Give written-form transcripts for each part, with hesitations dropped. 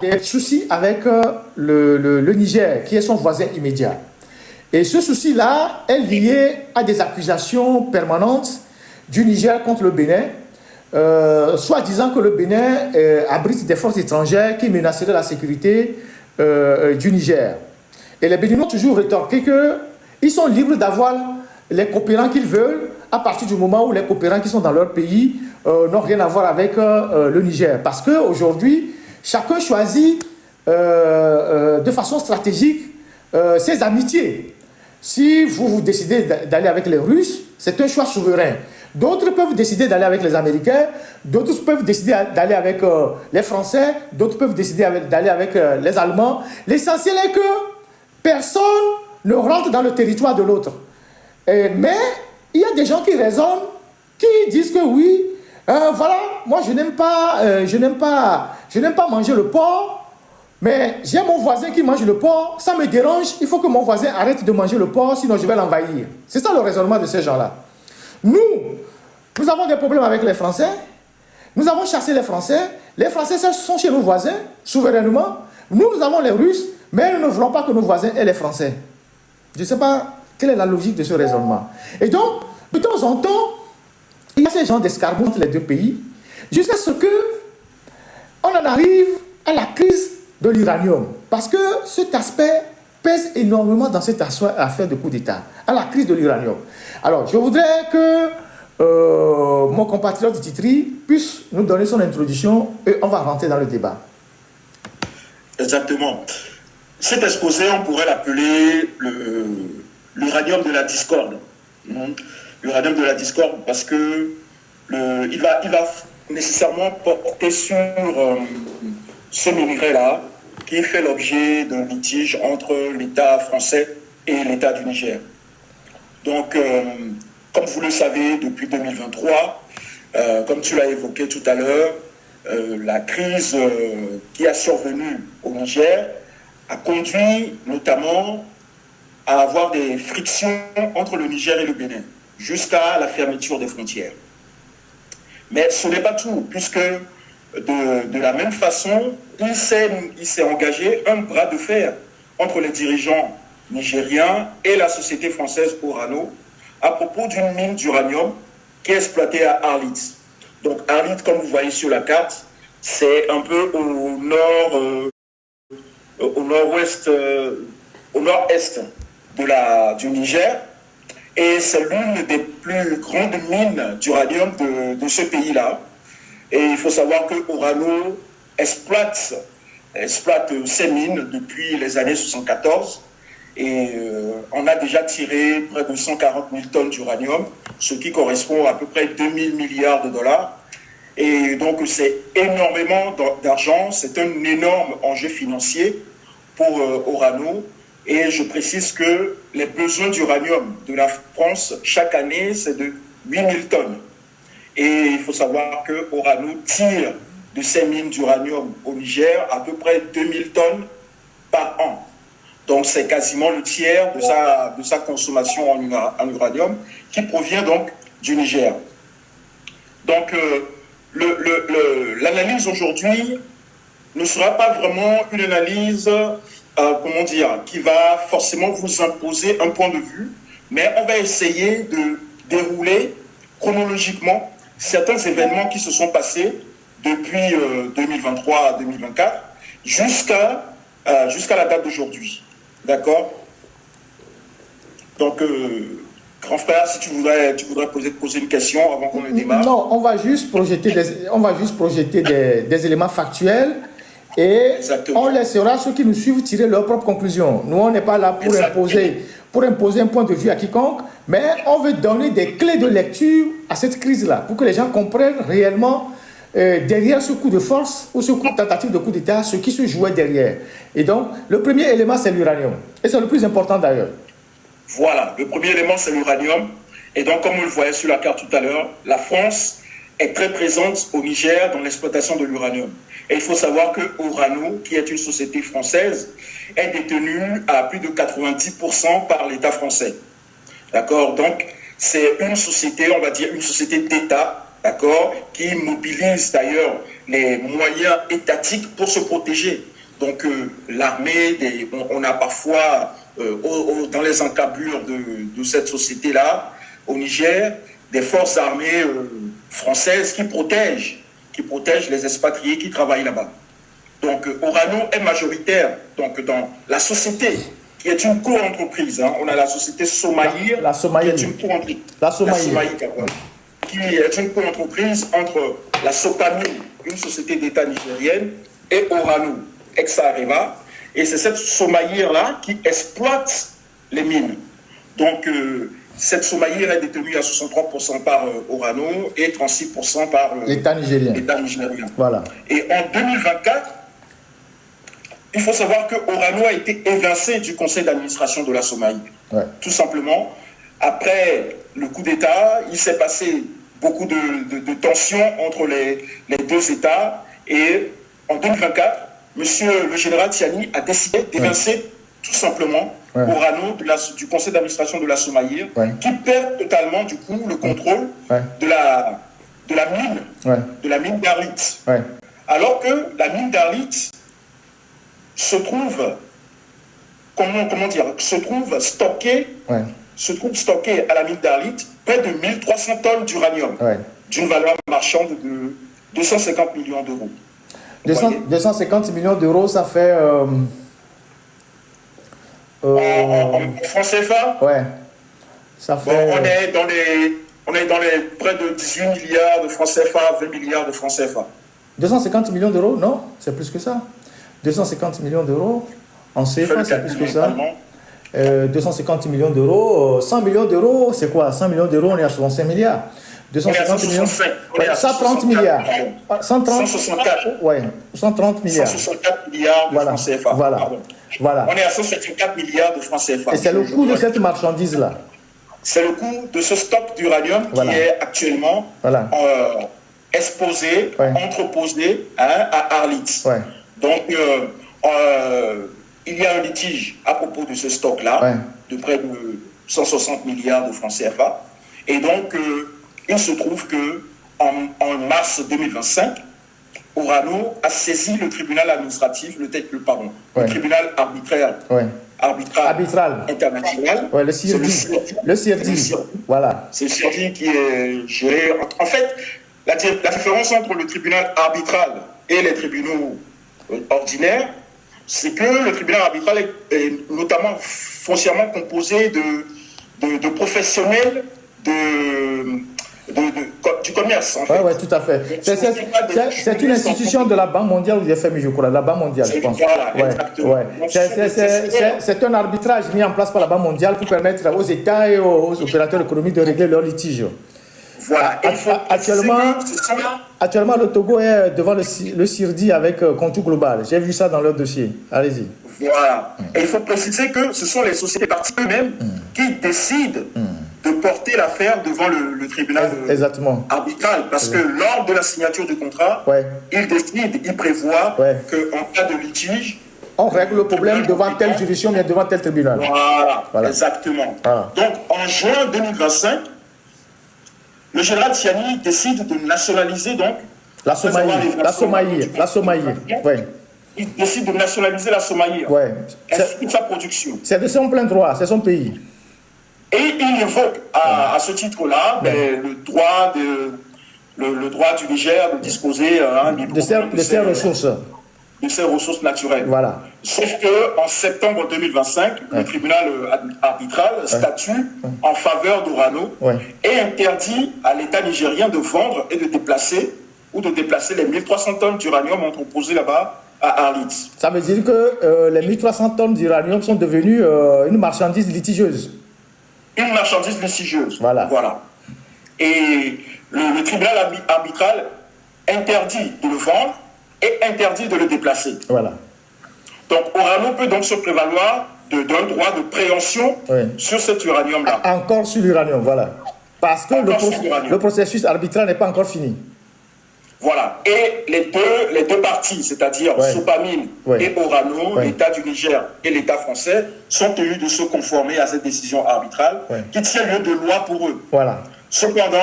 des soucis avec le Niger, qui est son voisin immédiat. Et ce souci-là est lié à des accusations permanentes du Niger contre le Bénin, soit disant que le Bénin abrite des forces étrangères qui menaceraient la sécurité du Niger. Et les Béninois ont toujours rétorqué qu'ils sont libres d'avoir les coopérants qu'ils veulent à partir du moment où les coopérants qui sont dans leur pays n'ont rien à voir avec le Niger. Parce qu'aujourd'hui, chacun choisit de façon stratégique ses amitiés. Si vous décidez d'aller avec les Russes, c'est un choix souverain. D'autres peuvent décider d'aller avec les Américains, d'autres peuvent décider d'aller avec les Français, d'autres peuvent décider d'aller avec les Allemands. L'essentiel est que personne ne rentre dans le territoire de l'autre. Mais il y a des gens qui raisonnent, qui disent que oui, voilà, moi je n'aime pas manger le porc, mais j'ai mon voisin qui mange le porc, ça me dérange, il faut que mon voisin arrête de manger le porc, sinon je vais l'envahir. C'est ça le raisonnement de ces gens-là. Nous avons des problèmes avec les Français, nous avons chassé les Français sont chez nos voisins, souverainement. Nous avons les Russes, mais nous ne voulons pas que nos voisins aient les Français. Je ne sais pas quelle est la logique de ce raisonnement. Et donc, de temps en temps, il y a ces gens d'escarmouches entre les deux pays, jusqu'à ce qu'on en arrive à la crise de l'uranium. Parce que cet aspect pèse énormément dans cette affaire de coup d'État, à la crise de l'uranium. Alors, je voudrais que mon compatriote Titri puisse nous donner son introduction et on va rentrer dans le débat. Exactement. Cet exposé, on pourrait l'appeler l'uranium de la discorde. L'uranium de la discorde parce que il va nécessairement porter sur ce minerai-là qui fait l'objet d'un litige entre l'État français et l'État du Niger. Donc, comme vous le savez, depuis 2023, comme tu l'as évoqué tout à l'heure, la crise qui a survenu au Niger a conduit notamment à avoir des frictions entre le Niger et le Bénin, jusqu'à la fermeture des frontières. Mais ce n'est pas tout, puisque de la même façon, il s'est engagé un bras de fer entre les dirigeants nigériens et la société française Orano à propos d'une mine d'uranium qui est exploitée à Arlit. Donc Arlit, comme vous voyez sur la carte, c'est un peu au nord-ouest, au nord-est du Niger, et c'est l'une des plus grandes mines d'uranium de ce pays-là. Et il faut savoir que Orano exploite ces mines depuis les années 1974, et on a déjà tiré près de 140 000 tonnes d'uranium, ce qui correspond à peu près 2 000 milliards de dollars. Et donc c'est énormément d'argent, c'est un énorme enjeu financier pour Orano. Et je précise que les besoins d'uranium de la France chaque année, c'est de 8 000 tonnes. Et il faut savoir que Orano tire de ces mines d'uranium au Niger à peu près 2 000 tonnes par an. Donc c'est quasiment le tiers de sa consommation en uranium qui provient donc du Niger. Donc l'analyse aujourd'hui ne sera pas vraiment une analyse qui va forcément vous imposer un point de vue, mais on va essayer de dérouler chronologiquement certains événements qui se sont passés depuis 2023 à 2024 jusqu'à la date d'aujourd'hui. D'accord? Donc, grand frère, si tu voudrais poser une question avant qu'on ne démarre. Non, on va juste projeter des éléments factuels. Et exactement, on laissera ceux qui nous suivent tirer leurs propres conclusions. Nous, on n'est pas là pour imposer un point de vue à quiconque, mais on veut donner des clés de lecture à cette crise-là, pour que les gens comprennent réellement derrière ce coup de force ou ce coup de tentative de coup d'État, ce qui se jouait derrière. Et donc, le premier élément, c'est l'uranium. Et c'est le plus important d'ailleurs. Voilà, le premier élément, c'est l'uranium. Et donc, comme vous le voyez sur la carte tout à l'heure, la France est très présente au Niger dans l'exploitation de l'uranium. Et il faut savoir que Orano, qui est une société française, est détenue à plus de 90% par l'État français. D'accord? Donc, c'est une société, on va dire une société d'État d'accord, qui mobilise d'ailleurs les moyens étatiques pour se protéger. Donc l'armée, on a parfois dans les encablures de cette société-là, au Niger, des forces armées françaises qui protègent les expatriés qui travaillent là-bas. Donc Orano est majoritaire donc, dans la société, qui est une co-entreprise. Hein. On a la société Somaïr, qui est une co-entreprise. Qui est une co-entreprise entre la Sopamine, une société d'État nigérienne, et Orano, ex-Areva. Et c'est cette Somaïr-là qui exploite les mines. Donc, cette Somaïr est détenue à 63% par Orano et 36% par l'État nigérien. Voilà. Et en 2024, il faut savoir que Orano a été évincé du conseil d'administration de la Somaïr. Ouais. Tout simplement, après le coup d'État, il s'est passé beaucoup de tensions entre les deux États. Et en 2024, monsieur le général Tiani a décidé d'évincer tout simplement Orano du conseil d'administration de la Somaïr, qui perd totalement du coup le contrôle de la mine d'Arlit. Alors que la mine d'Arlit se trouve stocké à la mine d'Arlit près de 1300 tonnes d'uranium, d'une valeur marchande de 250 millions d'euros. 250 millions d'euros, ça fait... en francs CFA? Ouais. Ça fait... On est dans les près de 18 milliards de francs CFA, 20 milliards de francs CFA. 250 millions d'euros? Non, c'est plus que ça. 250 millions d'euros en CFA, c'est plus que ça. 250 millions d'euros, 100 millions d'euros, c'est quoi? 100 millions d'euros, on est à 65 milliards. 250 millions, 130 milliards. 164. Ouais, 130 milliards. 164 milliards de francs CFA. Voilà. On est à 164 milliards de francs CFA. Et c'est le coût de cette marchandise-là. C'est le coût de ce stock d'uranium qui est actuellement exposé, entreposé à Arlit. Donc, il y a un litige à propos de ce stock-là, de près de 160 milliards de francs CFA. Et donc, il se trouve qu'en mars 2025, Orano a saisi le tribunal administratif, le tribunal arbitral international. Le CIRDI. Voilà. C'est le CIRDI qui est géré. En fait, la différence entre le tribunal arbitral et les tribunaux ordinaires, c'est que le tribunal arbitral est notamment foncièrement composé de professionnels du commerce, en fait. Oui, tout à fait. C'est une institution de la Banque mondiale ou du FMI, je crois, la Banque mondiale, je pense. Voilà, exactement. C'est un arbitrage mis en place par la Banque mondiale pour permettre aux États et aux opérateurs économiques de régler leurs litiges. Voilà. Actuellement, le Togo est devant le CIRDI avec Contour Global. J'ai vu ça dans leur dossier. Allez-y. Voilà. Et il faut préciser que ce sont les sociétés parties eux-mêmes qui décident de porter l'affaire devant le tribunal arbitral. Parce que lors de la signature du contrat, ils prévoient qu'en cas de litige, on règle le problème devant telle juridiction, mais devant tel tribunal. Voilà. Exactement. Donc, en juin 2025, le général Tiani décide de nationaliser donc la Somaïr. Il décide de nationaliser la Somaïr. Ainsi que sa production. C'est de son plein droit, c'est son pays. Et il évoque à ce titre-là le droit du Niger de disposer de ses ressources. De ses ressources naturelles. Voilà. Sauf qu'en septembre 2025, le tribunal arbitral statue en faveur d'Orano et interdit à l'État nigérien de vendre et de déplacer les 1300 tonnes d'uranium entreposées là-bas à Arlit. Ça veut dire que les 1300 tonnes d'uranium sont devenues une marchandise litigieuse. Une marchandise litigieuse. Voilà. Et le tribunal arbitral interdit de le vendre et interdit de le déplacer. Voilà. Donc Orano peut donc se prévaloir d'un droit de préemption sur cet uranium-là. Encore sur l'uranium, voilà. Parce que le processus arbitral n'est pas encore fini. Voilà. Et les deux parties, c'est-à-dire Sopamine et Orano, l'État du Niger et l'État français, sont tenus de se conformer à cette décision arbitrale qui tient lieu de loi pour eux. Voilà. cependant,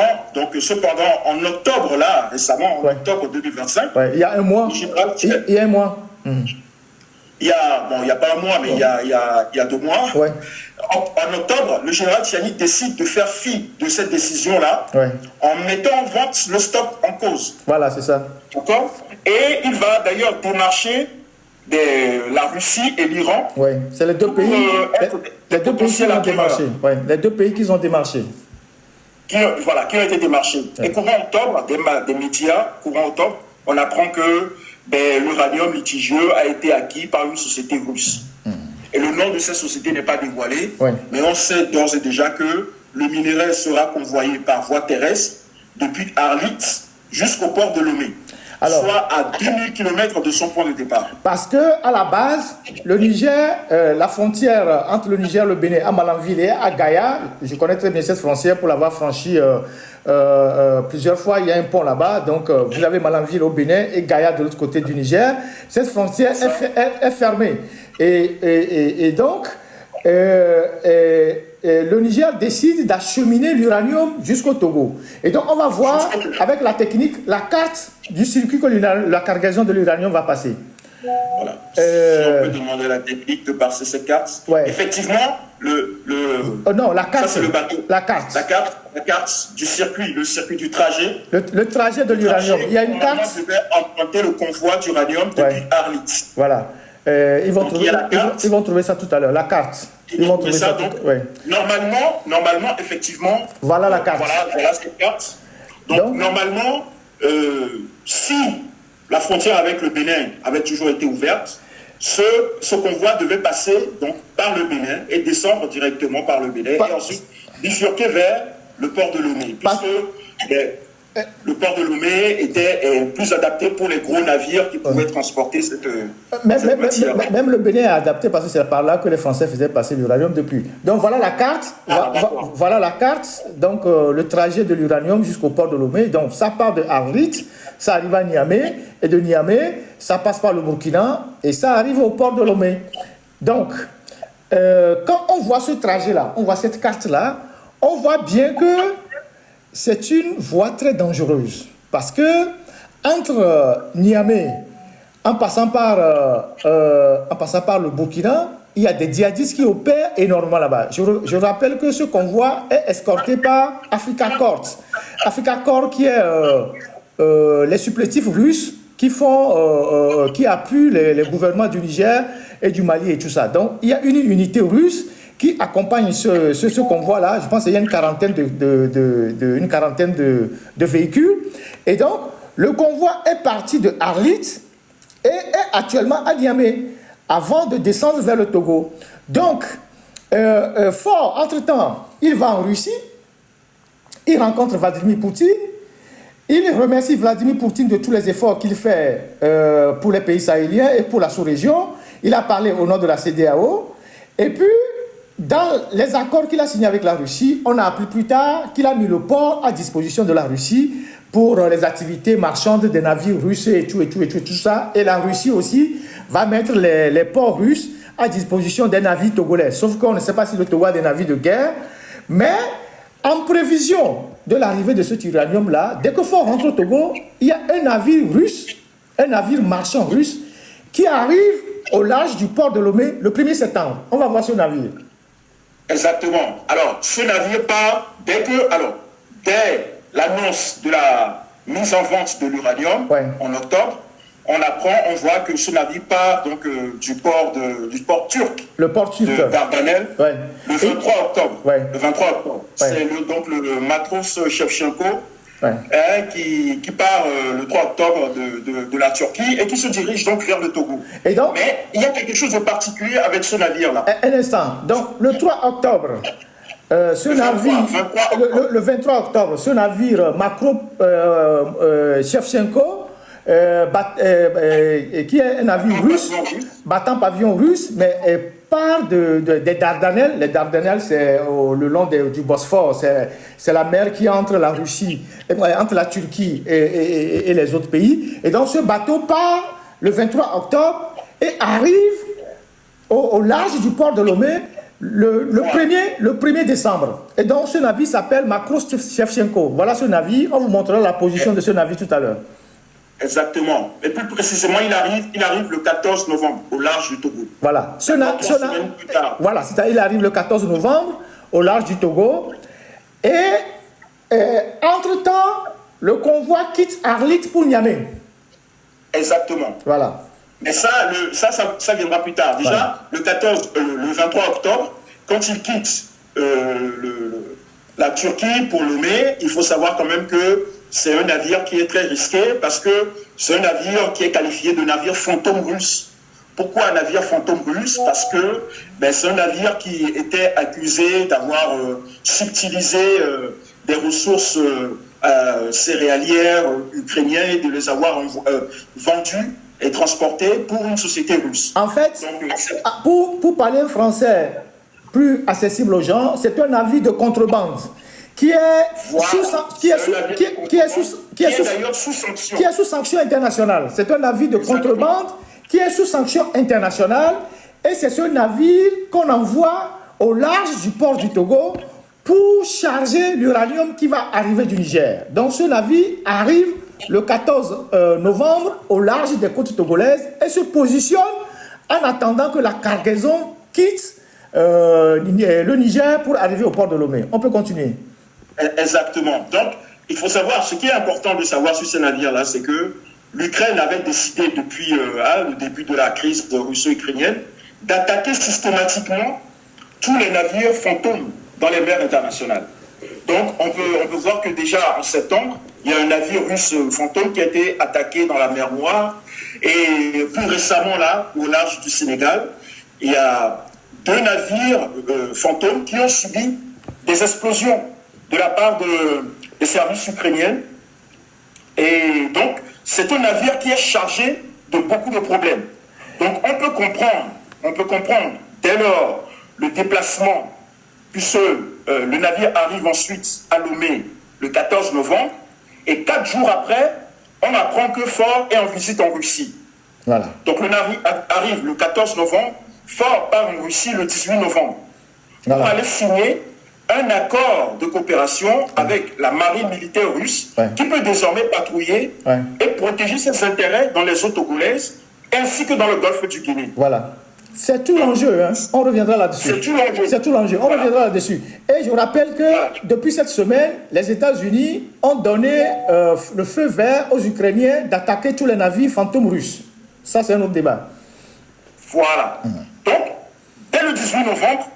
en octobre, là, récemment, en octobre 2025, il y a un mois. Il y a un mois. Il y a pas un mois, mais il y a 2 mois. Ouais. En octobre, le général Tchiani décide de faire fi de cette décision-là en mettant en vente le stock en cause. Voilà, c'est ça. D'accord. Et il va d'ailleurs démarcher la Russie et l'Iran. Oui, c'est les deux pays. Les deux pays qui ont démarché. Les deux pays qui ont démarché. Qui ont été démarchés. Et courant octobre, des médias, on apprend que l'uranium litigieux a été acquis par une société russe. Et le nom de cette société n'est pas dévoilé, mais on sait d'ores et déjà que le minerai sera convoyé par voie terrestre depuis Arlit jusqu'au port de Lomé, soit à 2000 km de son point de départ. Parce qu'à la base, le Niger, la frontière entre le Niger, le Bénin, à Malanville et à Gaïa, je connais très bien cette frontière pour l'avoir franchie plusieurs fois. Il y a un pont là-bas, donc vous avez Malanville au Bénin et Gaïa de l'autre côté du Niger. Cette frontière est fermée. Et donc, le Niger décide d'acheminer l'uranium jusqu'au Togo. Et donc, on va voir avec la technique, la carte du circuit que la cargaison de l'uranium va passer. Voilà. Si on peut demander la technique de passer cette carte. Effectivement, non, la carte. Ça, c'est le bateau. La carte du circuit, le circuit du trajet. Le trajet de l'uranium. Il y a une carte. On devait emprunter le convoi d'uranium depuis Arlit. Voilà. Ils vont trouver ça tout à l'heure, la carte. Ils vont trouver ça donc, normalement, effectivement, voilà la carte. Voilà cette carte. Donc normalement, si la frontière avec le Bénin avait toujours été ouverte, ce convoi devait passer donc par le Bénin et descendre directement par le Bénin et ensuite bifurquer vers le port de Lomé. Le port de Lomé était plus adapté pour les gros navires qui pouvaient transporter cette matière. Même le Bénin est adapté parce que c'est par là que les Français faisaient passer l'uranium depuis. Donc voilà la carte. Voilà la carte. Donc le trajet de l'uranium jusqu'au port de Lomé. Donc ça part de Arlit, ça arrive à Niamey. Et de Niamey, ça passe par le Burkina et ça arrive au port de Lomé. Donc, quand on voit ce trajet-là, on voit cette carte-là, on voit bien que c'est une voie très dangereuse parce que entre Niamey, en passant par le Burkina, il y a des djihadistes qui opèrent énormément là-bas. Je rappelle que ce convoi est escorté par Africa Corps. Africa Corps qui est les supplétifs russes qui appuient les gouvernements du Niger et du Mali et tout ça. Donc il y a une unité russe qui accompagne ce convoi-là. Je pense qu'il y a une quarantaine de véhicules. Et donc, le convoi est parti de Arlit et est actuellement à Niamey, avant de descendre vers le Togo. Donc, Fort, entre-temps, il va en Russie, il rencontre Vladimir Poutine, il remercie Vladimir Poutine de tous les efforts qu'il fait pour les pays sahéliens et pour la sous-région. Il a parlé au nom de la CEDEAO. Et puis, dans les accords qu'il a signés avec la Russie, on a appris plus tard qu'il a mis le port à disposition de la Russie pour les activités marchandes des navires russes et tout ça. Et la Russie aussi va mettre les ports russes à disposition des navires togolais. Sauf qu'on ne sait pas si le Togo a des navires de guerre. Mais en prévision de l'arrivée de cet uranium-là, dès que Fort rentre au Togo, il y a un navire russe, un navire marchand russe, qui arrive au large du port de Lomé le 1er septembre. On va voir ce navire. Exactement. Alors, ce navire part dès l'annonce de la mise en vente de l'uranium en octobre, on voit que ce navire part donc du port turc. Le port turc de Dardanelles, le 23 octobre. Le 23 octobre. C'est donc le matros Shevchenko qui part le 3 octobre de la Turquie et qui se dirige donc vers le Togo. Mais il y a quelque chose de particulier avec ce navire-là. Un instant. Donc, le 3 octobre, le 23 octobre, ce navire Makro Shevchenko, qui est un navire russe, battant pavillon russe, mais part des Dardanelles. Les Dardanelles, c'est le long du Bosphore. C'est la mer qui est entre la Russie, entre la Turquie et les autres pays. Et donc, ce bateau part le 23 octobre et arrive au large du port de Lomé le 1er décembre. Et donc, ce navire s'appelle Makro-Shevchenko. Voilà ce navire. On vous montrera la position de ce navire tout à l'heure. Exactement. Et plus précisément, il arrive le 14 novembre au large du Togo. Voilà. Voilà, c'est-à-dire il arrive le 14 novembre au large du Togo. Et entre-temps, le convoi quitte Arlit pour Niamey. Exactement. Voilà. Mais ça viendra plus tard. Déjà, voilà. Le 23 octobre, quand il quitte la Turquie pour Lomé, il faut savoir quand même que c'est un navire qui est très risqué parce que c'est un navire qui est qualifié de navire fantôme russe. Pourquoi un navire fantôme russe? Parce que c'est un navire qui était accusé d'avoir subtilisé des ressources céréalières ukrainiennes et de les avoir vendues et transportées pour une société russe. En fait, pour parler français plus accessible aux gens, c'est un navire de contrebande qui est sous sanction internationale. C'est un navire de contrebande qui est sous sanction internationale et c'est ce navire qu'on envoie au large du port du Togo pour charger l'uranium qui va arriver du Niger. Donc ce navire arrive le 14 novembre au large des côtes togolaises et se positionne en attendant que la cargaison quitte le Niger pour arriver au port de Lomé. On peut continuer. Exactement. Donc, il faut savoir, ce qui est important de savoir sur ces navires-là, c'est que l'Ukraine avait décidé depuis le début de la crise russo-ukrainienne d'attaquer systématiquement tous les navires fantômes dans les mers internationales. Donc, on peut voir que déjà en septembre, il y a un navire russe fantôme qui a été attaqué dans la mer Noire. Et plus récemment, là, au large du Sénégal, il y a 2 navires fantômes qui ont subi des explosions de la part des services ukrainiens. Et donc, c'est un navire qui est chargé de beaucoup de problèmes. Donc, on peut comprendre dès lors le déplacement, puisque le navire arrive ensuite à Lomé le 14 novembre, et 4 jours après, on apprend que Faure est en visite en Russie. Voilà. Donc, le navire arrive le 14 novembre, Faure part en Russie le 18 novembre. Voilà. Pour aller signer un accord de coopération avec la marine militaire russe qui peut désormais patrouiller et protéger ses intérêts dans les eaux togolaises ainsi que dans le golfe du Guinée. Voilà. C'est tout l'enjeu, hein. On reviendra là-dessus. C'est tout l'enjeu. On reviendra là-dessus. Et je vous rappelle que depuis cette semaine, les États-Unis ont donné le feu vert aux Ukrainiens d'attaquer tous les navires fantômes russes. Ça, c'est un autre débat. Voilà. Donc, dès le 18 novembre,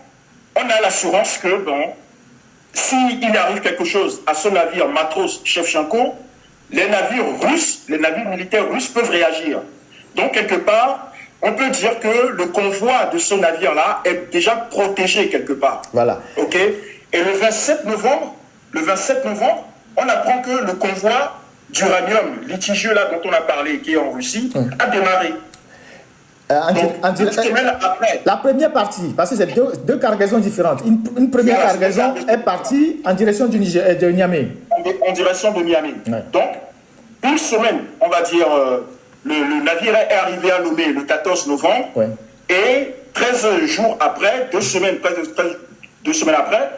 on a l'assurance que, s'il arrive quelque chose à ce navire Matros Shevchenko, les navires militaires russes peuvent réagir. Donc, quelque part, on peut dire que le convoi de ce navire-là est déjà protégé quelque part. Voilà. OK? Et le 27 novembre, on apprend que le convoi d'uranium litigieux là dont on a parlé, qui est en Russie, a démarré. La première partie, parce que c'est deux cargaisons différentes. Une première cargaison est partie en direction de Niamey. En direction de Niamey. Ouais. Donc, une semaine, on va dire, le navire est arrivé à Lomé le 14 novembre. Ouais. Et 13 jours après, 2 semaines après,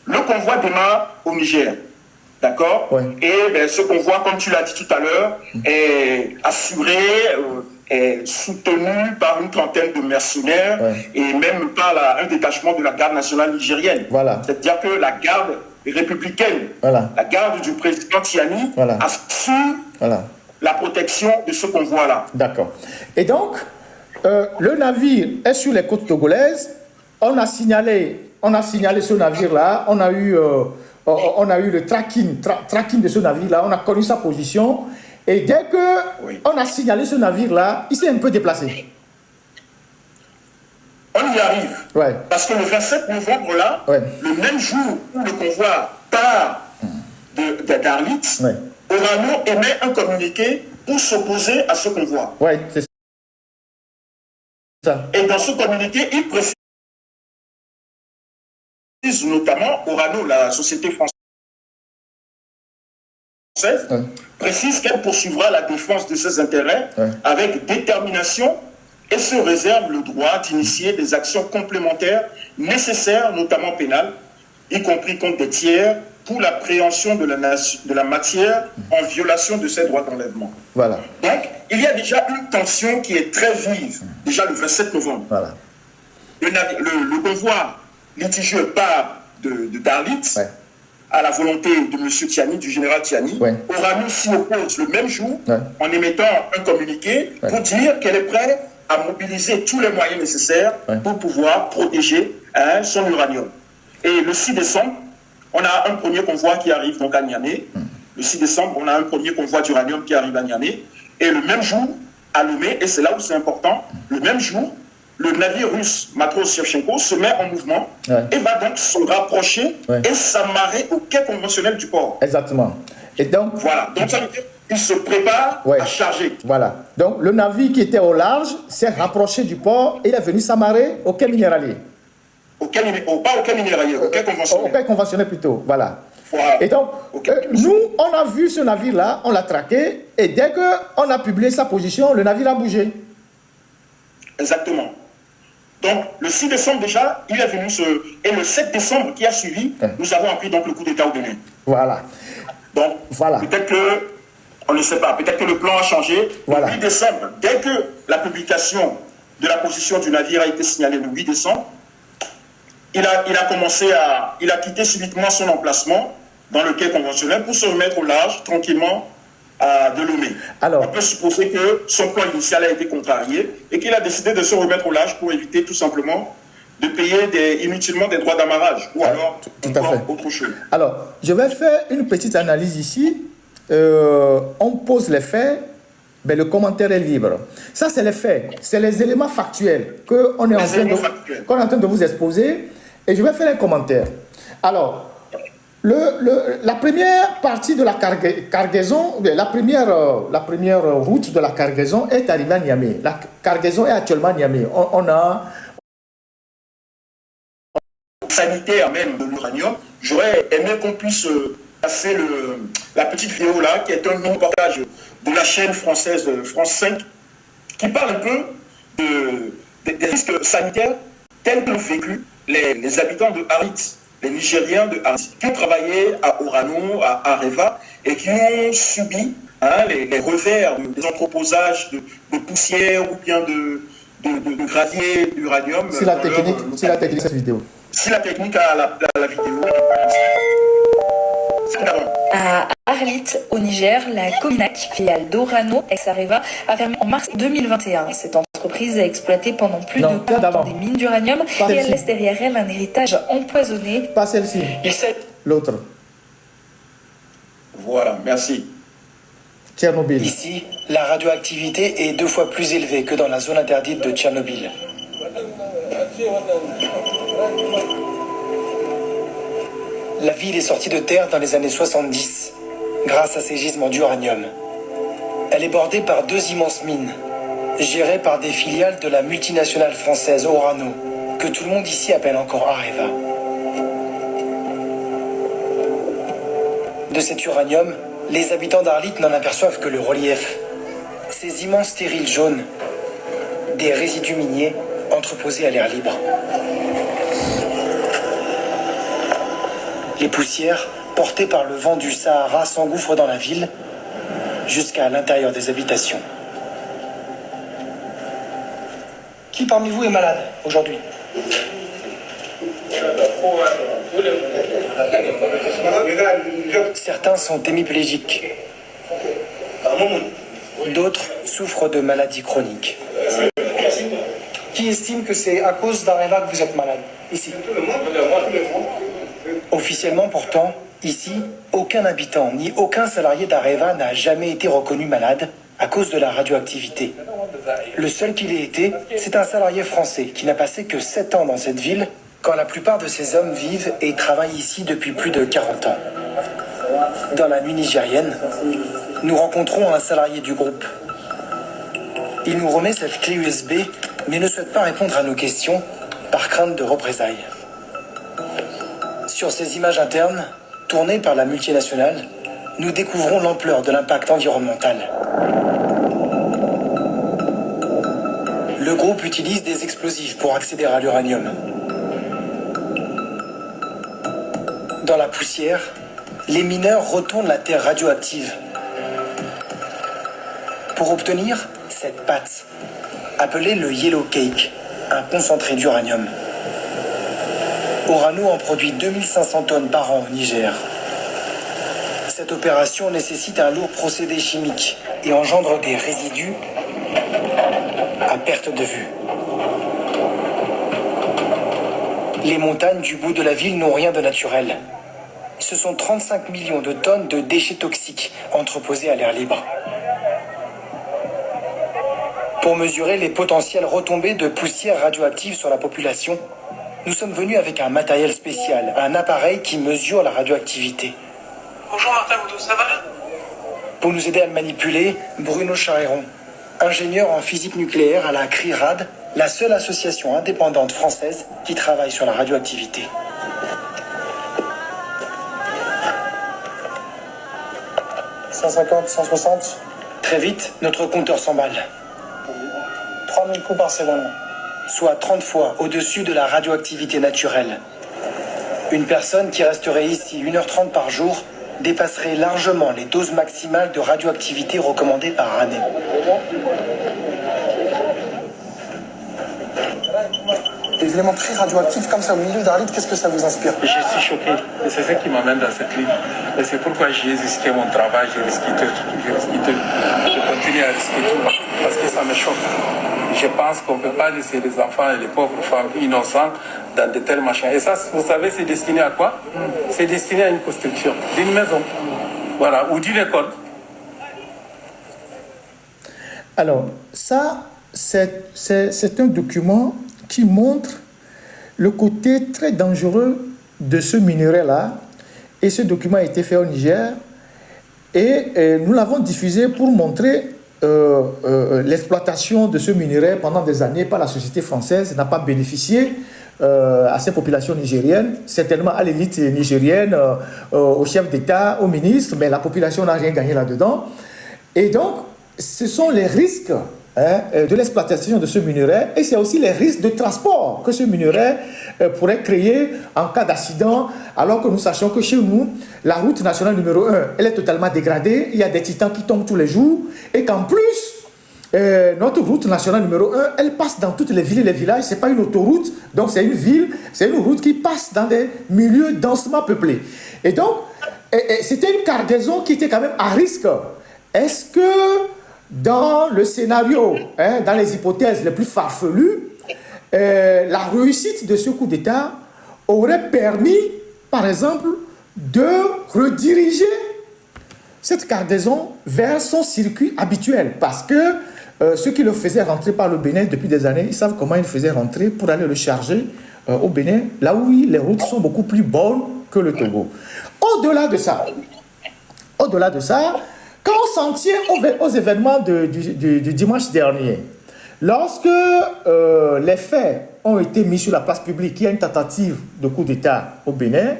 le convoi démarre au Niger. D'accord? Ouais. Et ce convoi, comme tu l'as dit tout à l'heure, est assuré, est soutenu par une trentaine de mercenaires et même par un détachement de la garde nationale nigérienne. Voilà. C'est-à-dire que la garde républicaine, la garde du président Tiani, assure la protection de ce convoi-là. D'accord. Et donc, le navire est sur les côtes togolaises. On a signalé ce navire-là. On a eu le tracking de ce navire-là. On a connu sa position. Et dès qu'on a signalé ce navire-là, il s'est un peu déplacé. On y arrive. Ouais. Parce que le 27 novembre, là, le même jour où le convoi part d'Arlit, Orano émet un communiqué pour s'opposer à ce convoi. Oui, c'est ça. Et dans ce communiqué, il précise notamment, Orano, la société française, précise qu'elle poursuivra la défense de ses intérêts avec détermination et se réserve le droit d'initier des actions complémentaires nécessaires, notamment pénales, y compris contre des tiers, pour l'appréhension de la matière en violation de ces droits d'enlèvement. Voilà. Donc, il y a déjà une tension qui est très vive, déjà le 27 novembre. Voilà. Le convoi litigieux part de Darlit, Ouais. à la volonté de M. Tiani, du général Tiani. Ouais. Orano s'y oppose le même jour, Ouais. en émettant un communiqué pour dire qu'elle est prête à mobiliser tous les moyens nécessaires pour pouvoir protéger son uranium. Et le 6 décembre, on a un premier convoi qui arrive donc à Niamey. Le 6 décembre, on a un premier convoi d'uranium qui arrive à Niamey. Et le même jour, à Lomé, et c'est là où c'est important, le même jour, le navire russe Matros Shevchenko se met en mouvement et va donc se rapprocher et s'amarrer au quai conventionnel du port. Exactement. Et donc, voilà. Donc ça veut dire qu'il se prépare à charger. Voilà. Donc le navire qui était au large s'est rapproché du port et il est venu s'amarrer au quai minéralier. Pas au quai minéralier, au quai conventionnel. Au quai conventionnel plutôt, voilà. Voilà. Et donc, nous, on a vu ce navire-là, on l'a traqué, et dès qu'on a publié sa position, le navire a bougé. Exactement. Donc, le 6 décembre déjà, il est venu et le 7 décembre qui a suivi, nous avons appris donc le coup d'État au Bénin. Voilà. Donc, peut-être que, on ne sait pas, peut-être que le plan a changé. Voilà. Le 8 décembre, dès que la publication de la position du navire a été signalée le 8 décembre, il a quitté subitement son emplacement dans le quai conventionnel pour se remettre au large, tranquillement, de Lomé. Alors, on peut supposer que son plan initial a été contrarié et qu'il a décidé de se remettre au large pour éviter tout simplement de payer inutilement des droits d'amarrage ou alors autre chose. Alors, je vais faire une petite analyse ici. On pose les faits, mais le commentaire est libre. Ça, c'est les faits, c'est les éléments factuels qu'on est en train de vous exposer. Et je vais faire un commentaire. Alors, la première partie de la cargaison, la première route de la cargaison est arrivée à Niamey. La cargaison est actuellement à Niamey. On a... sanitaire même de l'uranium, j'aurais aimé qu'on puisse passer la petite vidéo là, qui est un reportage de la chaîne française France 5, qui parle un peu des risques sanitaires tels que l'ont vécu les habitants de Harit, les Nigériens de Harit, qui ont travaillé à Orano, à Areva, et qui ont subi les revers des entreposages de poussière ou bien de gravier d'uranium. C'est la technique de cette vidéo. Si la technique a la vidéo. À Arlit, au Niger, la Cominac, filiale d'Orano, ex-Areva, a fermé en mars 2021. Cette entreprise a exploité pendant plus de 40 ans des mines d'uranium et elle laisse derrière elle un héritage empoisonné. Pas celle-ci, l'autre. Voilà, merci. Tchernobyl. Ici, la radioactivité est 2 fois plus élevée que dans la zone interdite de Tchernobyl. La ville est sortie de terre dans les années 70, grâce à ses gisements d'uranium. Elle est bordée par 2 immenses mines, gérées par des filiales de la multinationale française Orano, que tout le monde ici appelle encore Areva. De cet uranium, les habitants d'Arlit n'en aperçoivent que le relief. Ces immenses stériles jaunes, des résidus miniers entreposés à l'air libre. Les poussières, portées par le vent du Sahara, s'engouffrent dans la ville, jusqu'à l'intérieur des habitations. Qui parmi vous est malade aujourd'hui ? Certains sont hémiplégiques. D'autres souffrent de maladies chroniques. Qui estime que c'est à cause d'Areva que vous êtes malade, ici ? Officiellement pourtant, ici, aucun habitant ni aucun salarié d'Areva n'a jamais été reconnu malade à cause de la radioactivité. Le seul qui l'ait été, c'est un salarié français qui n'a passé que 7 ans dans cette ville, quand la plupart de ces hommes vivent et travaillent ici depuis plus de 40 ans. Dans la nuit nigérienne, nous rencontrons un salarié du groupe. Il nous remet cette clé USB, mais ne souhaite pas répondre à nos questions par crainte de représailles. Sur ces images internes, tournées par la multinationale, nous découvrons l'ampleur de l'impact environnemental. Le Le groupe utilise des explosifs pour accéder à l'uranium. Dans la poussière, les mineurs retournent la terre radioactive pour obtenir cette pâte, appelée le yellow cake, un concentré d'uranium. Orano en produit 2500 tonnes par an au Niger. Cette opération nécessite un lourd procédé chimique et engendre des résidus à perte de vue. Les montagnes du bout de la ville n'ont rien de naturel. Ce sont 35 millions de tonnes de déchets toxiques entreposés à l'air libre. Pour mesurer les potentielles retombées de poussière radioactive sur la population, nous sommes venus avec un matériel spécial, un appareil qui mesure la radioactivité. Bonjour Martin Boudou, ça va? Pour nous aider à le manipuler, Bruno Charéron, ingénieur en physique nucléaire à la CRIRAD, la seule association indépendante française qui travaille sur la radioactivité. « 150, 160 ?» Très vite, notre compteur s'emballe. 3000 coups par seconde. Soit 30 fois au-dessus de la radioactivité naturelle. Une personne qui resterait ici 1h30 par jour dépasserait largement les doses maximales de radioactivité recommandées par année. Des éléments très radioactifs comme ça au milieu d'un litre, qu'est-ce que ça vous inspire? Je suis choqué. Et c'est ça qui m'amène dans cette ligne. Et c'est pourquoi j'ai risqué mon travail, j'ai risqué tout. Je continue à risquer tout parce que ça me choque. Je pense qu'on ne peut pas laisser les enfants et les pauvres femmes innocents dans de tels machins. Et ça, vous savez, c'est destiné à quoi? C'est destiné à une construction d'une maison, voilà, ou d'une école. Alors, ça, c'est un document qui montre le côté très dangereux de ce minerai-là. Et ce document a été fait au Niger. Et nous l'avons diffusé pour montrer l'exploitation de ce minerai pendant des années par la société française n'a pas bénéficié à ces populations nigériennes, certainement à l'élite nigérienne, au chef d'État, au ministre, mais la population n'a rien gagné là-dedans. Et donc, ce sont les risques de l'exploitation de ce minerai et c'est aussi les risques de transport que ce minerai pourrait créer en cas d'accident, alors que nous sachons que chez nous, la route nationale numéro 1, elle est totalement dégradée, il y a des titans qui tombent tous les jours et qu'en plus, notre route nationale numéro 1, elle passe dans toutes les villes et les villages, c'est pas une autoroute, donc c'est une ville, c'est une route qui passe dans des milieux densément peuplés. Et donc, c'était une cargaison qui était quand même à risque. Est-ce que dans le scénario, dans les hypothèses les plus farfelues, la réussite de ce coup d'État aurait permis, par exemple, de rediriger cette cargaison vers son circuit habituel. Parce que ceux qui le faisaient rentrer par le Bénin depuis des années, ils savent comment ils le faisaient rentrer pour aller le charger au Bénin, là où les routes sont beaucoup plus bonnes que le Togo. Au-delà de ça, quand on s'en tient aux événements du dimanche dernier, lorsque les faits ont été mis sur la place publique, il y a une tentative de coup d'État au Bénin,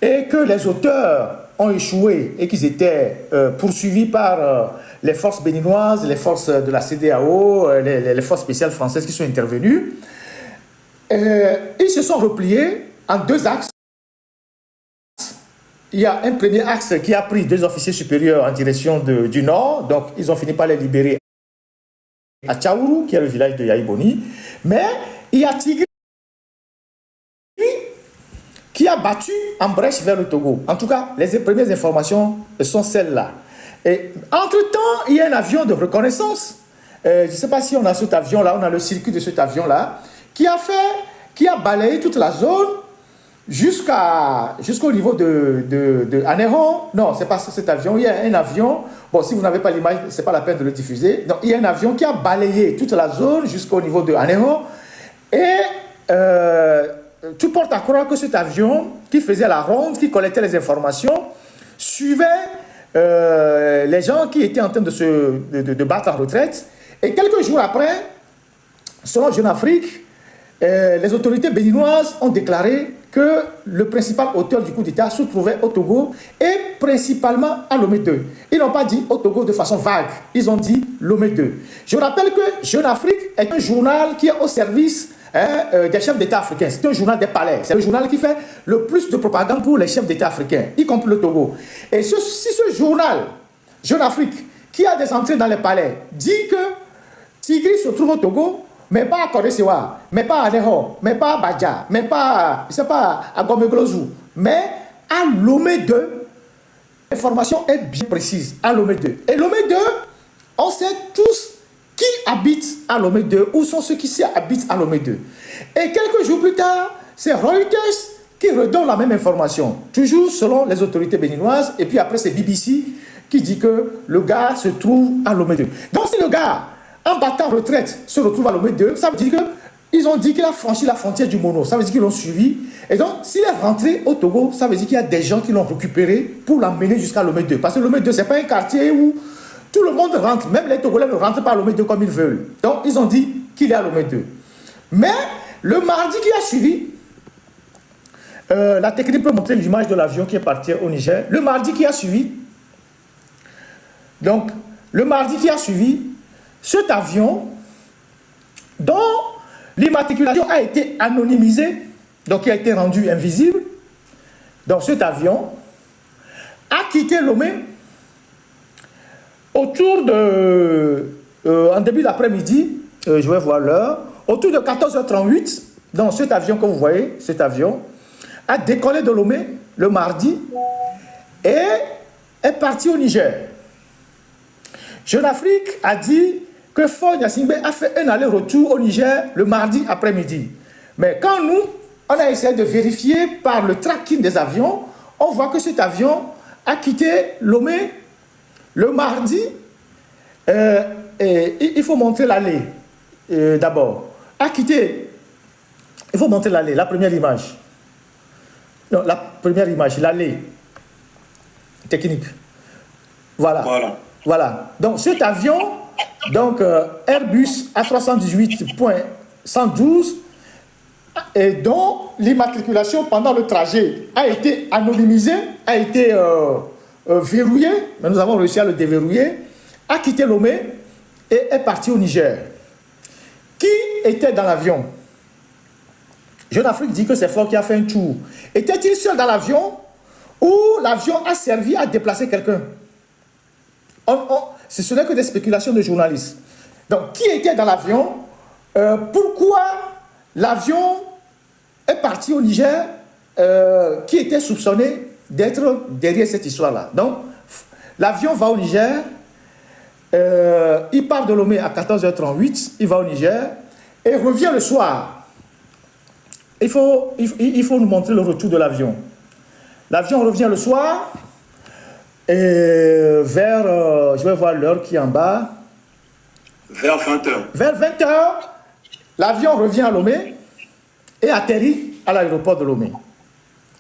et que les auteurs ont échoué et qu'ils étaient poursuivis par les forces béninoises, les forces de la CEDEAO, les forces spéciales françaises qui sont intervenues, ils se sont repliés en deux axes. Il y a un premier axe qui a pris 2 officiers supérieurs en direction du nord, donc ils ont fini par les libérer à Tchaourou, qui est le village de Yaïboni, mais il y a Tigri qui a battu en brèche vers le Togo. En tout cas, les premières informations sont celles-là. Et entre-temps, il y a un avion de reconnaissance. Je ne sais pas si on a cet avion-là, on a le circuit de cet avion-là, qui a balayé toute la zone jusqu'au niveau de Anéron. Non, ce n'est pas cet avion. Il y a un avion. Bon, si vous n'avez pas l'image, ce n'est pas la peine de le diffuser. Donc, il y a un avion qui a balayé toute la zone jusqu'au niveau de Anéron. Et tout porte à croire que cet avion qui faisait la ronde, qui collectait les informations, suivait les gens qui étaient en train de battre en retraite. Et quelques jours après, selon Jeune Afrique, les autorités béninoises ont déclaré que le principal auteur du coup d'État se trouvait au Togo et principalement à Lomé 2. Ils n'ont pas dit au Togo de façon vague, ils ont dit Lomé 2. Je rappelle que Jeune Afrique est un journal qui est au service des chefs d'État africains. C'est un journal des palais. C'est le journal qui fait le plus de propagande pour les chefs d'État africains, y compris le Togo. Et si ce journal, Jeune Afrique, qui a des entrées dans les palais, dit que Tigri se trouve au Togo, mais pas à Koresewa, mais pas à Neho, mais pas à Badja, mais pas à Gomeglozou, mais à Lomé 2, l'information est bien précise, à Lomé 2. Et Lomé 2, on sait tous qui habite à Lomé 2, où sont ceux qui habitent à Lomé 2. Et quelques jours plus tard, c'est Reuters qui redonne la même information, toujours selon les autorités béninoises, et puis après c'est BBC qui dit que le gars se trouve à Lomé 2. Donc si le gars, en battant retraite, se retrouve à Lomé 2, ça veut dire qu'ils ont dit qu'il a franchi la frontière du Mono. Ça veut dire qu'ils l'ont suivi. Et donc, s'il est rentré au Togo, ça veut dire qu'il y a des gens qui l'ont récupéré pour l'emmener jusqu'à Lomé 2. Parce que Lomé 2, ce n'est pas un quartier où tout le monde rentre. Même les Togolais ne rentrent pas à Lomé 2 comme ils veulent. Donc, ils ont dit qu'il est à Lomé 2. Mais, le mardi qui a suivi, la technique peut montrer l'image de l'avion qui est parti au Niger. Le mardi qui a suivi, cet avion, dont l'immatriculation a été anonymisée, donc qui a été rendu invisible, donc cet avion a quitté Lomé autour de, en début d'après-midi, je vais voir l'heure, autour de 14h38, donc cet avion que vous voyez, cet avion, a décollé de Lomé le mardi et est parti au Niger. Jeune Afrique a dit que Faure Gnassingbé a fait un aller-retour au Niger le mardi après-midi. Mais quand nous, on a essayé de vérifier par le tracking des avions, on voit que cet avion a quitté Lomé le mardi. Et il faut montrer l'allée d'abord. A quitté, il faut montrer l'allée, la première image. Non, la première image, l'allée technique. Voilà. Donc cet avion, donc Airbus A318.112, et dont l'immatriculation pendant le trajet a été anonymisée, a été verrouillée, mais nous avons réussi à le déverrouiller, a quitté Lomé et est parti au Niger. Qui était dans l'avion? Jeune Afrique dit que c'est Faure qui a fait un tour. Était-il seul dans l'avion ou l'avion a servi à déplacer quelqu'un? Ce n'est que des spéculations de journalistes. Donc, qui était dans l'avion? Pourquoi l'avion est parti au Niger? Qui était soupçonné d'être derrière cette histoire-là? Donc, l'avion va au Niger. Il part de Lomé à 14h38. Il va au Niger et revient le soir. Il faut nous montrer le retour de l'avion. L'avion revient le soir. Et vers, je vais voir l'heure qui est en bas. Vers 20h. Vers 20h, l'avion revient à Lomé et atterrit à l'aéroport de Lomé.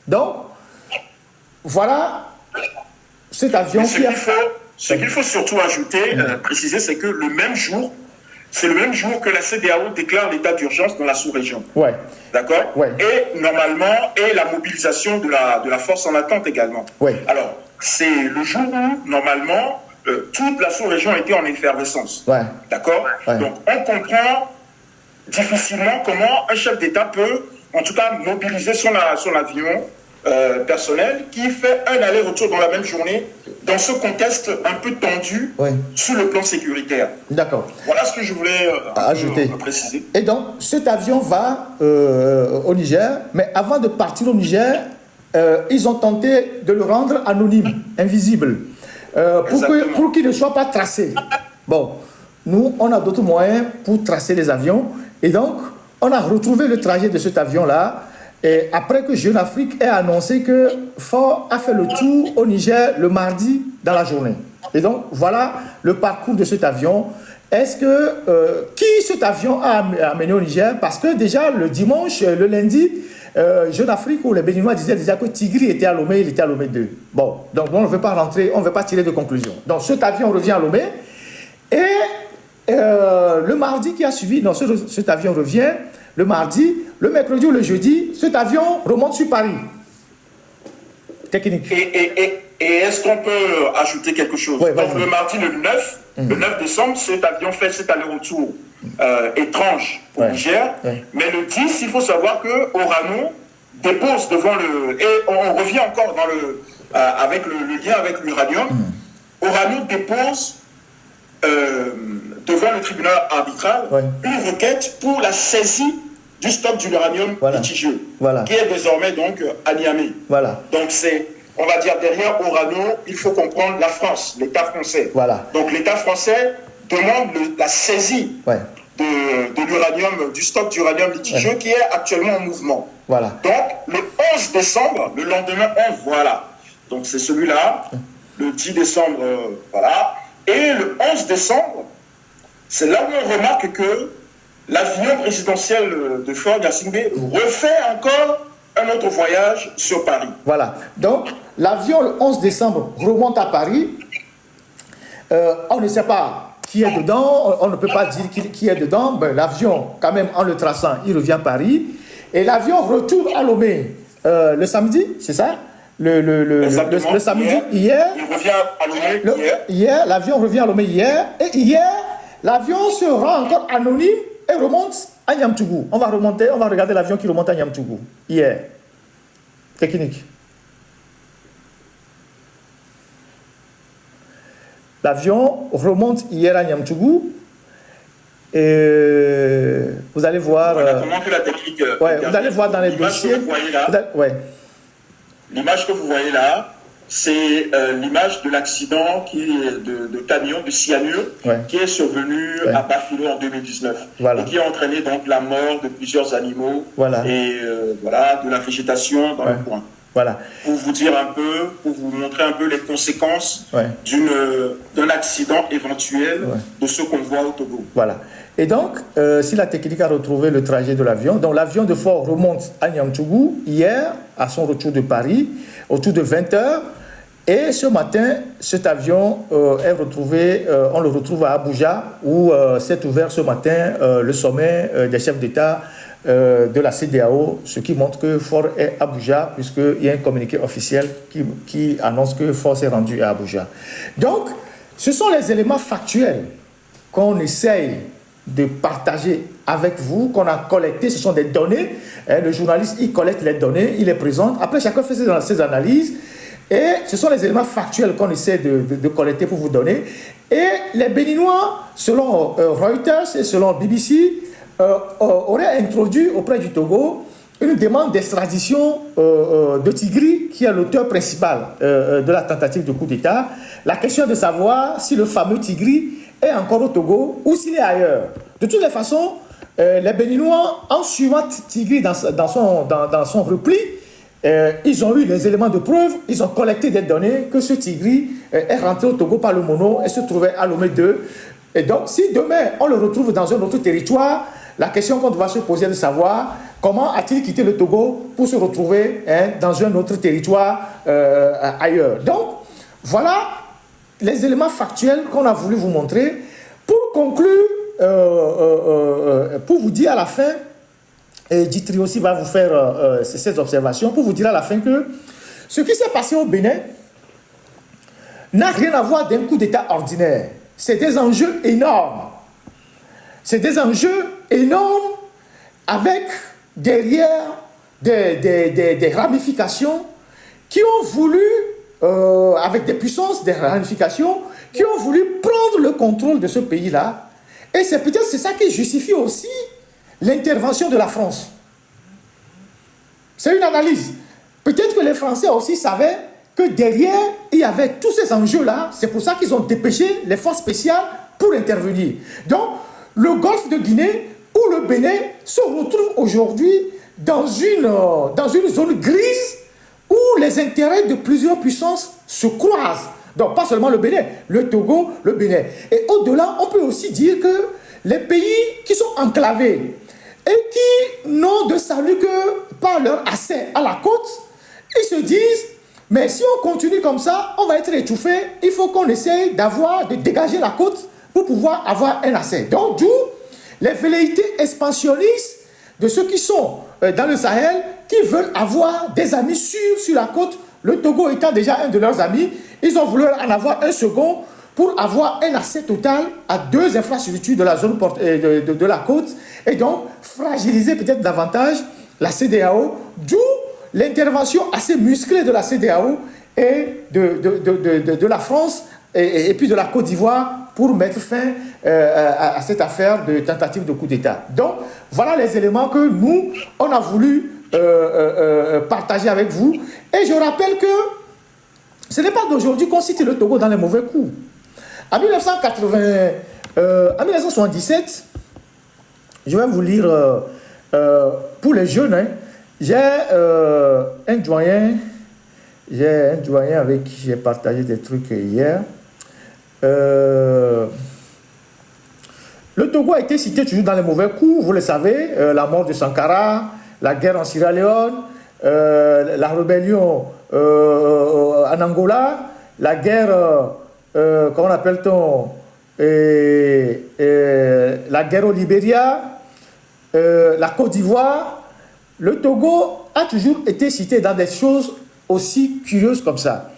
Donc, voilà cet avion qui a fait... Ce qu'il faut surtout ajouter, préciser, c'est que c'est le même jour que la CEDEAO déclare l'état d'urgence dans la sous-région. Ouais. D'accord? Ouais. Et normalement, la mobilisation de la force en attente également. Ouais. Alors, c'est le jour où, normalement, toute la sous-région était en effervescence. Ouais. D'accord? Ouais. Donc, on comprend difficilement comment un chef d'État peut, en tout cas, mobiliser son avion personnel qui fait un aller-retour dans la même journée dans ce contexte un peu tendu sur le plan sécuritaire. D'accord. Voilà ce que je voulais ajouter. Préciser. Et donc, cet avion va au Niger, mais avant de partir au Niger, ils ont tenté de le rendre anonyme, invisible, pour qu'il ne soit pas tracé. Bon, nous, on a d'autres moyens pour tracer les avions, et donc, on a retrouvé le trajet de cet avion-là, et après que Jeune Afrique ait annoncé que Faure a fait le tour au Niger le mardi dans la journée. Et donc, voilà le parcours de cet avion. Est-ce que... qui cet avion a amené au Niger? Parce que déjà, le dimanche, le lundi, Jeune Afrique, où les Béninois disaient déjà que Tigri était à Lomé, il était à Lomé 2. Bon, donc on ne veut pas rentrer, on ne veut pas tirer de conclusion. Donc cet avion revient à Lomé. Et le mardi qui a suivi, cet avion revient. le mardi, le mercredi ou le jeudi, cet avion remonte sur Paris. Technique. Et est-ce qu'on peut ajouter quelque chose? Ouais, donc le mardi, le 9 décembre, cet avion fait cet aller-retour étrange au Niger. Mais le 10, il faut savoir que Orano dépose devant le... Et on revient encore dans avec le lien avec l'uranium. Orano dépose devant le tribunal arbitral une requête pour la saisie du stock de l'uranium litigieux, qui est désormais donc à Niamey. Donc c'est, on va dire, derrière Orano, il faut comprendre la France, l'État français. Donc l'État français demande la saisie de l'uranium, du stock d'uranium litigieux qui est actuellement en mouvement. Donc le 11 décembre, le lendemain 11, donc c'est celui-là, le 10 décembre, et le 11 décembre, c'est là où on remarque que l'avion présidentiel de Faure Gnassingbé refait encore un autre voyage sur Paris. Donc, l'avion, le 11 décembre, remonte à Paris. On ne sait pas qui est dedans, on ne peut pas dire qui est dedans. Ben, l'avion, quand même, en le traçant, il revient à Paris. Et l'avion retourne à Lomé le samedi, c'est ça? Le samedi, hier. Il revient à Lomé hier. L'avion revient à Lomé hier. Et hier, l'avion se rend encore anonyme et remonte à Niamtougou. On va regarder l'avion qui remonte à Niamtougou. Hier. Technique. L'avion remonte hier à Niamtougou. Et vous allez voir... comment que la technique... vous allez voir dans les dossiers... L'image que vous voyez là, c'est l'image de l'accident de camion de cyanure qui est survenu à Bafilo en 2019 et qui a entraîné donc la mort de plusieurs animaux et de la végétation dans le coin. Pour vous dire un peu, pour vous montrer un peu les conséquences d'un accident éventuel de ce qu'on voit au Togo. Et donc, si la technique a retrouvé le trajet de l'avion, donc l'avion de Faure remonte à Niamtougou hier, à son retour de Paris, autour de 20h. Et ce matin, cet avion est retrouvé, on le retrouve à Abuja, où s'est ouvert ce matin le sommet des chefs d'État de la CEDEAO, ce qui montre que Faure est à Abuja, puisqu'il y a un communiqué officiel qui annonce que Faure s'est rendu à Abuja. Donc, ce sont les éléments factuels qu'on essaye de partager avec vous, qu'on a collecté. Ce sont des données. Le journaliste, il collecte les données, il les présente. Après, chacun fait ses analyses. Et ce sont les éléments factuels qu'on essaie de collecter pour vous donner. Et les Béninois, selon Reuters et selon BBC, auraient introduit auprès du Togo une demande d'extradition de Tigri, qui est l'auteur principal de la tentative de coup d'État. La question de savoir si le fameux Tigri est encore au Togo ou s'il est ailleurs. De toutes les façons, les Béninois, en suivant Tigri dans son repli, ils ont eu les éléments de preuve, ils ont collecté des données que ce Tigri est rentré au Togo par le Mono et se trouvait à Lomé 2. Et donc, si demain on le retrouve dans un autre territoire, la question qu'on doit se poser est de savoir comment a-t-il quitté le Togo pour se retrouver dans un autre territoire ailleurs. Donc, voilà les éléments factuels qu'on a voulu vous montrer. Pour conclure, pour vous dire à la fin, et Ditri aussi va vous faire ces observations, pour vous dire à la fin que ce qui s'est passé au Bénin n'a rien à voir d'un coup d'État ordinaire. C'est des enjeux énormes. C'est des enjeux énormes avec derrière des ramifications qui ont voulu, avec des puissances, des ramifications, qui ont voulu prendre le contrôle de ce pays-là. Et c'est peut-être ça qui justifie aussi l'intervention de la France. C'est une analyse. Peut-être que les Français aussi savaient que derrière, il y avait tous ces enjeux-là. C'est pour ça qu'ils ont dépêché les forces spéciales pour intervenir. Donc, le golfe de Guinée ou le Bénin se retrouve aujourd'hui dans une zone grise où les intérêts de plusieurs puissances se croisent. Donc, pas seulement le Bénin, le Togo, le Bénin. Et au-delà, on peut aussi dire que les pays qui sont enclavés et qui n'ont de salut que par leur accès à la côte, ils se disent, mais si on continue comme ça, on va être étouffé, il faut qu'on essaye de dégager la côte pour pouvoir avoir un accès. Donc, d'où les velléités expansionnistes de ceux qui sont dans le Sahel, qui veulent avoir des amis sûrs sur la côte. Le Togo étant déjà un de leurs amis, ils ont voulu en avoir un second pour avoir un accès total à 2 infrastructures de la zone de la côte et donc fragiliser peut-être davantage la CEDEAO, d'où l'intervention assez musclée de la CEDEAO et de la France et puis de la Côte d'Ivoire pour mettre fin à cette affaire de tentative de coup d'État. Donc, voilà les éléments que nous, on a voulu partager avec vous. Et je rappelle que ce n'est pas d'aujourd'hui qu'on cite le Togo dans les mauvais coups. En 1977, je vais vous lire, pour les jeunes, hein, j'ai un doyen avec qui j'ai partagé des trucs hier. Le Togo a été cité toujours dans les mauvais coups, vous le savez, la mort de Sankara, la guerre en Sierra Leone, la rébellion en Angola, la guerre, comment appelle-t-on, la guerre au Libéria, la Côte d'Ivoire. Le Togo a toujours été cité dans des choses aussi curieuses comme ça.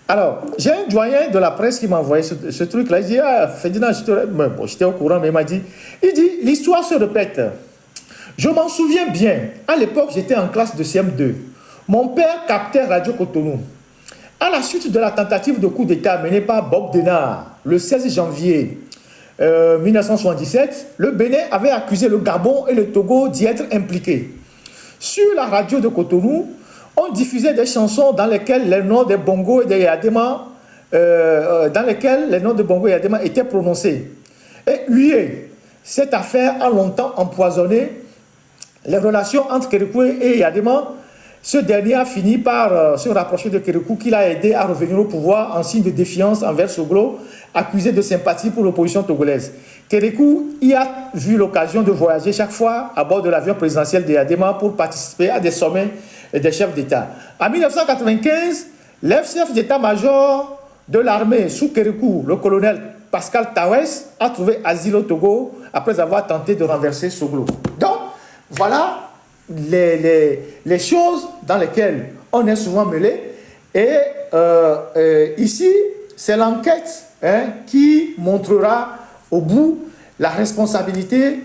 Alors, j'ai un doyen de la presse qui m'a envoyé ce truc-là. Il dit, ah, Ferdinand, j'étais au courant, mais il m'a dit, l'histoire se répète. Je m'en souviens bien. À l'époque, j'étais en classe de CM2. Mon père captait Radio Cotonou. À la suite de la tentative de coup d'État menée par Bob Denard, le 16 janvier 1977, le Bénin avait accusé le Gabon et le Togo d'y être impliqués. Sur la radio de Cotonou, on diffusait des chansons dans lesquelles les noms des Bongo et des Yadema, étaient prononcés. Et hué, cette affaire a longtemps empoisonné les relations entre Kérékou et Yadema. Ce dernier a fini par se rapprocher de Kérékou, qui l'a aidé à revenir au pouvoir en signe de défiance envers Soglo, accusé de sympathie pour l'opposition togolaise. Kérékou y a vu l'occasion de voyager chaque fois à bord de l'avion présidentiel de Yadema pour participer à des sommets des chefs d'État. En 1995, l'ex-chef d'état-major de l'armée sous Kérékou, le colonel Pascal Tawes, a trouvé asile au Togo après avoir tenté de renverser Soglo. Donc, voilà les choses dans lesquelles on est souvent mêlé. Et ici, c'est l'enquête qui montrera au bout la responsabilité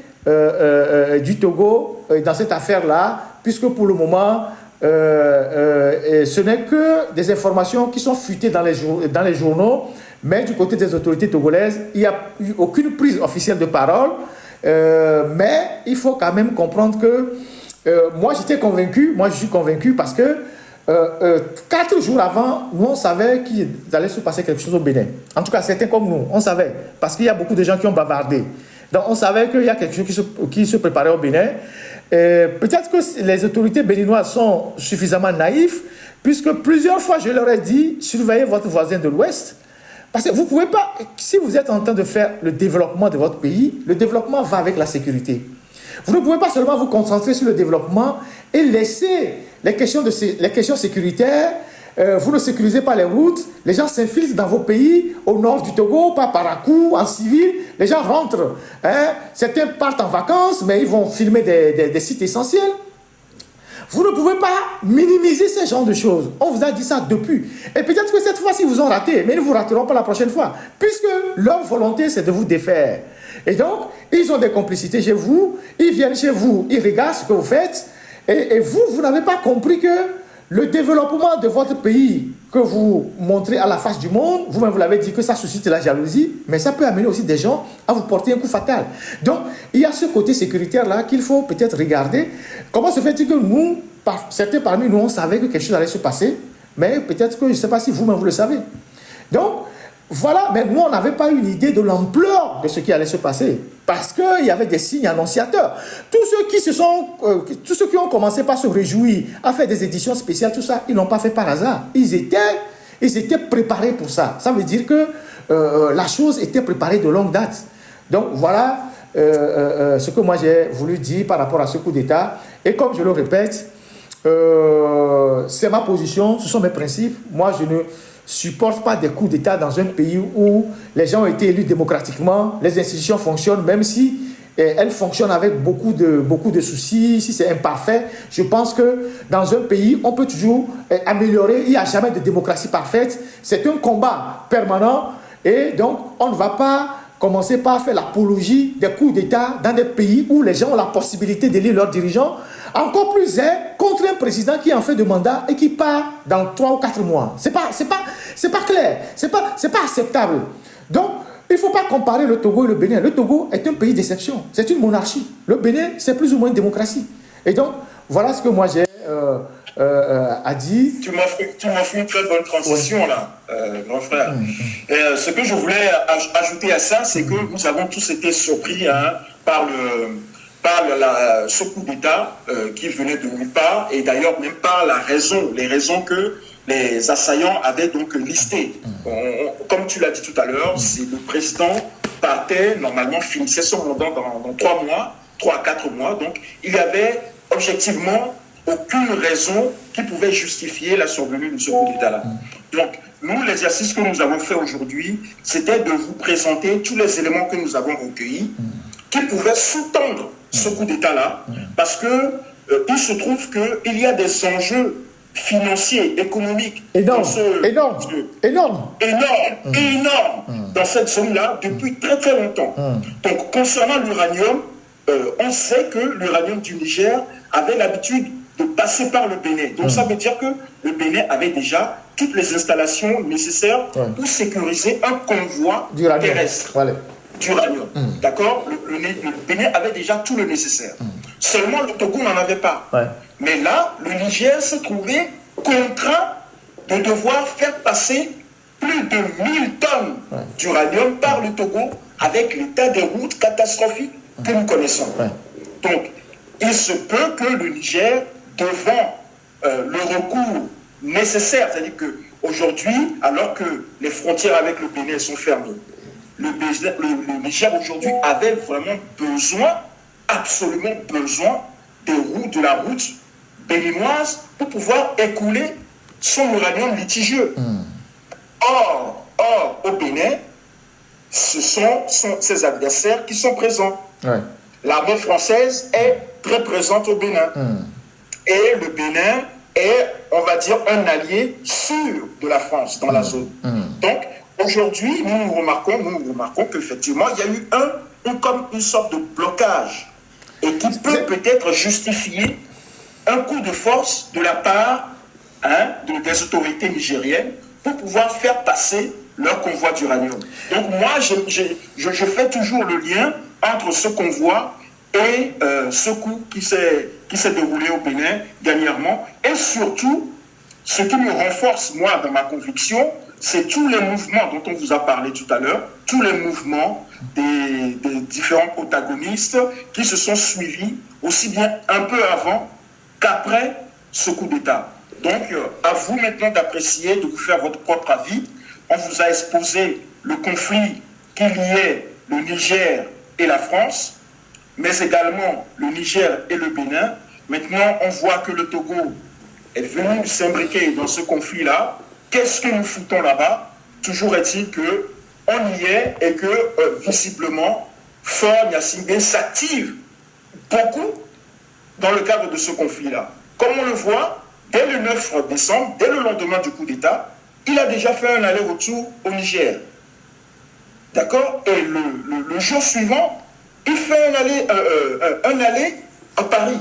du Togo dans cette affaire-là, puisque pour le moment, ce n'est que des informations qui sont fuitées dans les journaux, mais du côté des autorités togolaises, il n'y a eu aucune prise officielle de parole. Mais il faut quand même comprendre que moi je suis convaincu parce que 4 jours avant, nous on savait qu'il allait se passer quelque chose au Bénin. En tout cas, certains comme nous, on savait, parce qu'il y a beaucoup de gens qui ont bavardé. Donc on savait qu'il y a quelque chose qui se préparait au Bénin. Peut-être que les autorités béninoises sont suffisamment naïves, puisque plusieurs fois je leur ai dit, surveillez votre voisin de l'Ouest. Parce que vous ne pouvez pas, si vous êtes en train de faire le développement de votre pays, le développement va avec la sécurité. Vous ne pouvez pas seulement vous concentrer sur le développement et laisser les questions sécuritaires, vous ne sécurisez pas les routes, les gens s'infiltrent dans vos pays, au nord du Togo, par Parakou, en civil, les gens rentrent. Certains partent en vacances, mais ils vont filmer des sites essentiels. Vous ne pouvez pas minimiser ce genre de choses. On vous a dit ça depuis. Et peut-être que cette fois-ci, ils vous ont raté, mais ils ne vous rateront pas la prochaine fois. Puisque leur volonté, c'est de vous défaire. Et donc, ils ont des complicités chez vous, ils viennent chez vous, ils regardent ce que vous faites, et vous n'avez pas compris que le développement de votre pays que vous montrez à la face du monde, vous-même vous l'avez dit que ça suscite la jalousie, mais ça peut amener aussi des gens à vous porter un coup fatal. Donc, il y a ce côté sécuritaire-là qu'il faut peut-être regarder. Comment se fait-il que nous, certains parmi nous, on savait que quelque chose allait se passer, mais peut-être que je ne sais pas si vous-même vous le savez. Donc, voilà, mais nous, on n'avait pas une idée de l'ampleur de ce qui allait se passer, parce qu'il y avait des signes annonciateurs. Tous ceux qui ont commencé par se réjouir, à faire des éditions spéciales, tout ça, ils n'ont pas fait par hasard. Ils étaient préparés pour ça. Ça veut dire que la chose était préparée de longue date. Donc, voilà ce que moi j'ai voulu dire par rapport à ce coup d'État. Et comme je le répète, c'est ma position, ce sont mes principes. Moi, je ne supporte pas des coups d'État dans un pays où les gens ont été élus démocratiquement, les institutions fonctionnent, même si et elle fonctionne avec beaucoup de soucis, si c'est imparfait, je pense que dans un pays, on peut toujours améliorer. Il n'y a jamais de démocratie parfaite. C'est un combat permanent et donc on ne va pas commencer par faire l'apologie des coups d'État dans des pays où les gens ont la possibilité d'élire leurs dirigeants. Encore plus contre un président qui est en fin de mandat et qui part dans 3 ou 4 mois. C'est pas clair, c'est pas acceptable. Donc, il ne faut pas comparer le Togo et le Bénin. Le Togo est un pays d'exception, c'est une monarchie. Le Bénin, c'est plus ou moins une démocratie. Et donc, voilà ce que moi j'ai à dire. Tu m'offres une très bonne transition, là, mon frère. Et, ce que je voulais ajouter à ça, c'est que nous avons tous été surpris par ce coup d'État qui venait de nulle part, et d'ailleurs même par les raisons que les assaillants avaient donc listées. Comme tu l'as dit tout à l'heure, le président partait, normalement finissait son mandat dans 3 à 4 mois, donc il y avait objectivement aucune raison qui pouvait justifier la survenue de ce coup d'État-là. Donc, nous, l'exercice que nous avons fait aujourd'hui, c'était de vous présenter tous les éléments que nous avons recueillis qui pouvaient sous-tendre ce coup d'État-là, parce que il se trouve qu'il y a des enjeux financiers, économiques énormes dans cette zone-là depuis très très longtemps. Donc, concernant l'uranium, on sait que l'uranium du Niger avait l'habitude de passer par le Bénin. Donc ça veut dire que le Bénin avait déjà toutes les installations nécessaires pour sécuriser un convoi terrestre d'uranium. D'accord, le Bénin avait déjà tout le nécessaire. Seulement le Togo n'en avait pas. Mais là, le Niger se trouvait contraint de devoir faire passer plus de 1000 tonnes d'uranium par le Togo avec l'état des routes catastrophiques que nous connaissons. Donc, il se peut que le Niger, devant le recours nécessaire, c'est-à-dire qu'aujourd'hui, alors que les frontières avec le Bénin sont fermées, le Niger aujourd'hui avait vraiment besoin, absolument besoin de la route béninoise pour pouvoir écouler son uranium litigieux. Or, au Bénin, ce sont ses adversaires qui sont présents. L'armée française est très présente au Bénin. Et le Bénin est, on va dire, un allié sûr de la France dans la zone. Donc, aujourd'hui, nous remarquons qu'effectivement, il y a eu comme une sorte de blocage et qui peut peut-être justifier un coup de force de la part des autorités nigériennes pour pouvoir faire passer leur convoi d'uranium. Donc moi, je fais toujours le lien entre ce convoi et ce coup qui s'est déroulé au Bénin dernièrement. Et surtout, ce qui me renforce, moi, dans ma conviction, c'est tous les mouvements dont on vous a parlé tout à l'heure, tous les mouvements des différents protagonistes qui se sont suivis aussi bien un peu avant qu'après ce coup d'État. Donc, à vous maintenant d'apprécier, de vous faire votre propre avis. On vous a exposé le conflit qui liait le Niger et la France, mais également le Niger et le Bénin. Maintenant, on voit que le Togo est venu s'imbriquer dans ce conflit-là. Qu'est-ce que nous foutons là-bas? Toujours est-il qu'on y est et que, visiblement, Faure Gnassingbé s'active beaucoup dans le cadre de ce conflit-là. Comme on le voit, dès le 9 décembre, dès le lendemain du coup d'État, il a déjà fait un aller-retour au Niger. D'accord? Et le jour suivant, il fait un aller à Paris.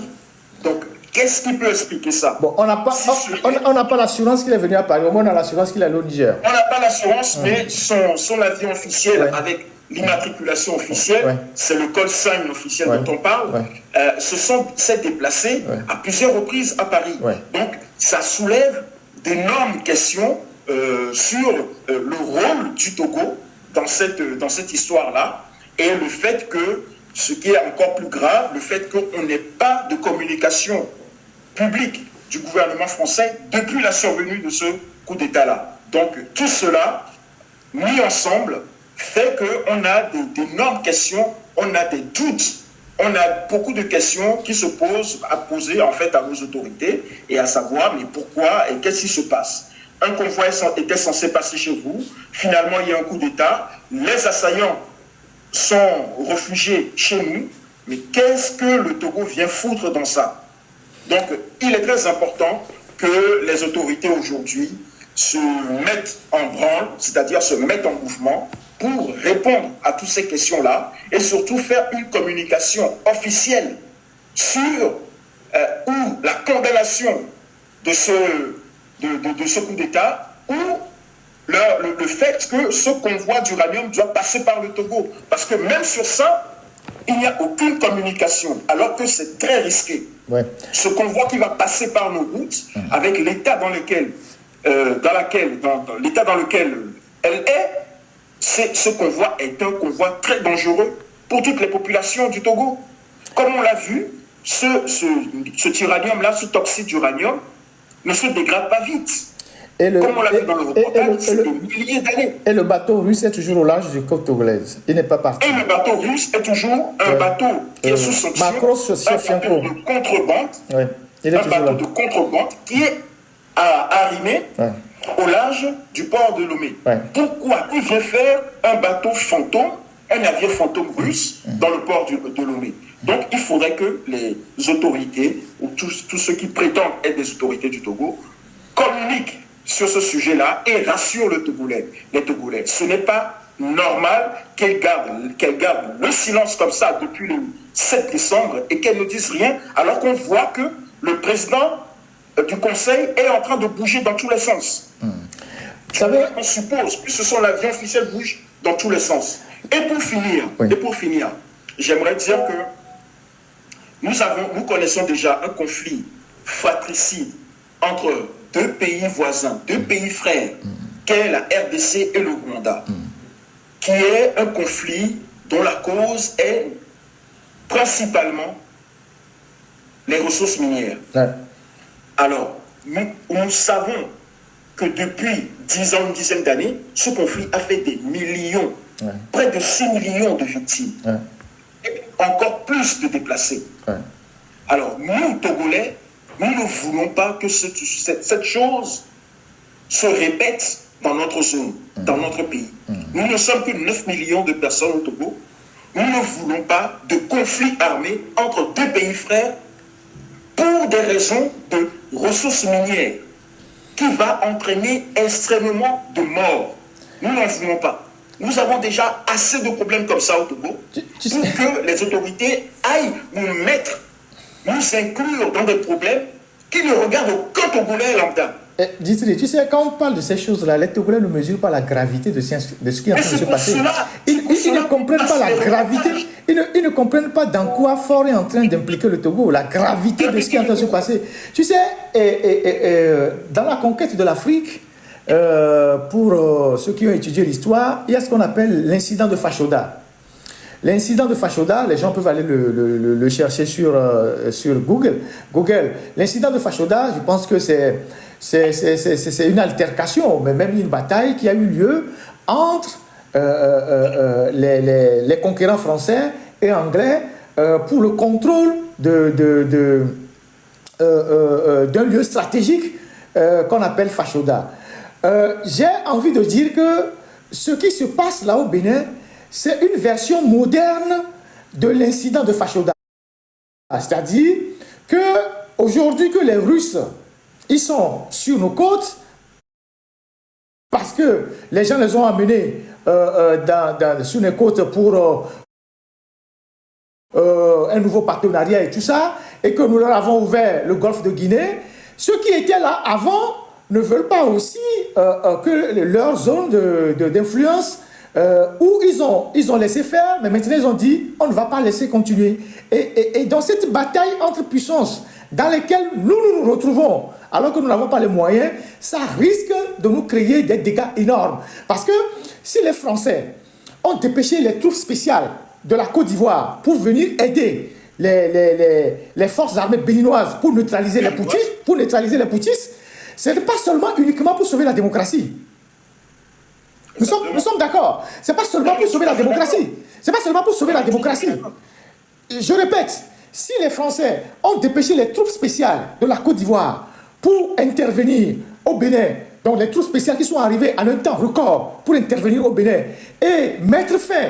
Donc, qu'est-ce qui peut expliquer ça? Bon, on n'a pas l'assurance qu'il est venu à Paris, au moins on a l'assurance qu'il est allé au Niger. On n'a pas l'assurance, mais son avion officiel avec l'immatriculation officielle, c'est le call sign officiel dont on parle, s'est déplacé à plusieurs reprises à Paris. Donc, ça soulève d'énormes questions sur le rôle du Togo dans cette histoire-là, et le fait que, ce qui est encore plus grave, le fait qu'on n'ait pas de communication publique du gouvernement français depuis la survenue de ce coup d'État-là. Donc, tout cela, mis ensemble, fait qu'on a d'énormes questions, on a des doutes, on a beaucoup de questions qui se posent, à poser en fait à nos autorités, et à savoir, mais pourquoi et qu'est-ce qui se passe? Un convoi était censé passer chez vous, finalement il y a un coup d'État, les assaillants sont réfugiés chez nous, Mais qu'est-ce que le Togo vient foutre dans ça? Donc, il est très important que les autorités aujourd'hui se mettent en branle, c'est-à-dire se mettent en mouvement pour répondre à toutes ces questions-là et surtout faire une communication officielle sur ou la condamnation de ce coup d'État ou le fait que ce convoi d'uranium doit passer par le Togo. Parce que même sur ça, il n'y a aucune communication, alors que c'est très risqué. Ouais. Ce convoi qui va passer par nos routes, avec l'état dans lequel elle est, ce convoi est un convoi très dangereux pour toutes les populations du Togo. Comme on l'a vu, ce uranium-là, ce toxyde d'uranium, ne se dégrade pas vite. Comme on l'a vu dans le reportage, c'est des milliers d'années. Et le bateau russe est toujours au large du côte togolaise. Il n'est pas parti. Et le bateau russe est toujours un bateau qui est sous sanction, un bateau de contrebande, de contrebande qui est arrimé au large du port de Lomé. Ouais. Pourquoi il vient faire un bateau fantôme, un navire fantôme russe dans le port de Lomé? Donc il faudrait que les autorités, ou tous ceux qui prétendent être des autorités du Togo, communiquent sur ce sujet-là et rassurent les Togolais. Ce n'est pas normal qu'elle garde le silence comme ça depuis le 7 décembre et qu'elle ne dise rien, alors qu'on voit que le président du Conseil est en train de bouger dans tous les sens. Vous savez, on suppose que ce sont l'avion officiel bouge dans tous les sens. Et pour finir, j'aimerais dire que nous connaissons déjà un conflit fratricide entre deux pays voisins, deux pays frères, qu'est la RDC et le Rwanda, qui est un conflit dont la cause est principalement les ressources minières. Ouais. Alors, nous savons que depuis 10 ans, une dizaine d'années, ce conflit a fait des millions, près de 6 millions de victimes, et encore plus de déplacés. Ouais. Alors, nous, Togolais, nous ne voulons pas que cette chose se répète dans notre zone, dans notre pays. Nous ne sommes que 9 millions de personnes au Togo. Nous ne voulons pas de conflit armé entre deux pays frères pour des raisons de ressources minières qui va entraîner extrêmement de morts. Nous n'en voulons pas. Nous avons déjà assez de problèmes comme ça au Togo pour que les autorités aillent nous inclure dans des problèmes qui ne regardent aucun Togolais lambda. Dites-le, tu sais, quand on parle de ces choses-là, les Togolais ne mesurent pas la gravité de ce qui est en train de se passer. Ils ne comprennent pas la gravité, ils ne comprennent pas dans quoi fort est en train d'impliquer le Togo, la gravité de ce qui est en train de se passer. Tu sais, dans la conquête de l'Afrique, pour ceux qui ont étudié l'histoire, il y a ce qu'on appelle l'incident de Fashoda. L'incident de Fashoda, les gens peuvent aller le chercher sur Google. L'incident de Fashoda, je pense que c'est une altercation, mais même une bataille qui a eu lieu entre les conquérants français et anglais pour le contrôle d'un lieu stratégique qu'on appelle Fashoda. J'ai envie de dire que ce qui se passe là au Bénin, c'est une version moderne de l'incident de Fashoda. C'est-à-dire qu'aujourd'hui que les Russes, ils sont sur nos côtes, parce que les gens les ont amenés sur les côtes pour un nouveau partenariat et tout ça, et que nous leur avons ouvert le golfe de Guinée, ceux qui étaient là avant ne veulent pas aussi que leur zone d'influence où ils ont laissé faire, mais maintenant ils ont dit on ne va pas laisser continuer. Et dans cette bataille entre puissances dans laquelle nous nous retrouvons, alors que nous n'avons pas les moyens, ça risque de nous créer des dégâts énormes. Parce que si les Français ont dépêché les troupes spéciales de la Côte d'Ivoire pour venir aider les forces armées béninoises pour neutraliser les putschistes, ce n'est pas seulement uniquement pour sauver la démocratie. Nous sommes d'accord. Ce n'est pas seulement pour sauver la démocratie. Ce n'est pas seulement pour sauver la démocratie. Je répète, si les Français ont dépêché les troupes spéciales de la Côte d'Ivoire pour intervenir au Bénin, donc les troupes spéciales qui sont arrivées en un temps record pour intervenir au Bénin et mettre fin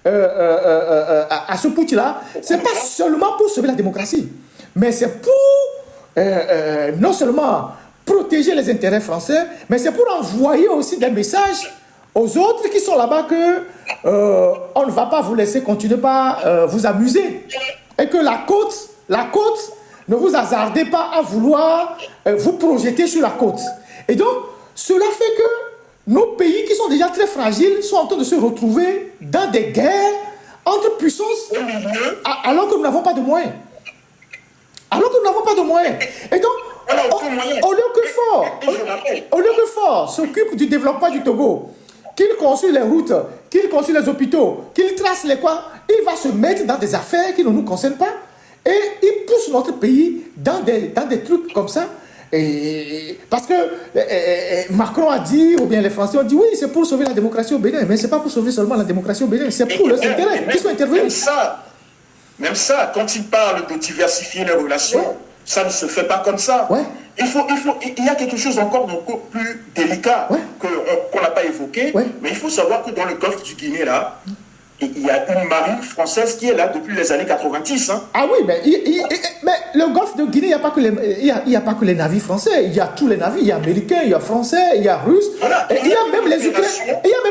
à ce putsch-là, ce n'est pas seulement pour sauver la démocratie, mais c'est pour non seulement protéger les intérêts français, mais c'est pour envoyer aussi des messages aux autres qui sont là-bas que on ne va pas vous laisser continuer pas vous amuser. Et que la côte, ne vous hasardez pas à vouloir vous projeter sur la côte. Et donc, cela fait que nos pays qui sont déjà très fragiles sont en train de se retrouver dans des guerres entre puissances alors que nous n'avons pas de moyens. Et donc, au lieu que Ford s'occupe du développement du Togo, qu'il construit les routes, qu'il construit les hôpitaux, qu'il trace les quoi, il va se mettre dans des affaires qui ne nous concernent pas. Et il pousse notre pays dans des trucs comme ça. Parce que Macron a dit, ou bien les Français ont dit, oui, c'est pour sauver la démocratie au Bénin. Mais ce n'est pas pour sauver seulement la démocratie au Bénin, c'est pour leurs intérêts qui sont intervenus. Même ça, quand il parle de diversifier les relations, ça ne se fait pas comme ça. Ouais. Il y a quelque chose encore plus délicat qu'on n'a pas évoqué, mais il faut savoir que dans le golfe du Guinée, là, il y a une marine française qui est là depuis les années 90. Hein. Ah oui, mais le golfe de Guinée, il n'y a pas que les navires français, il y a tous les navires, il y a américains, il y a français, il y a russes, et il y a même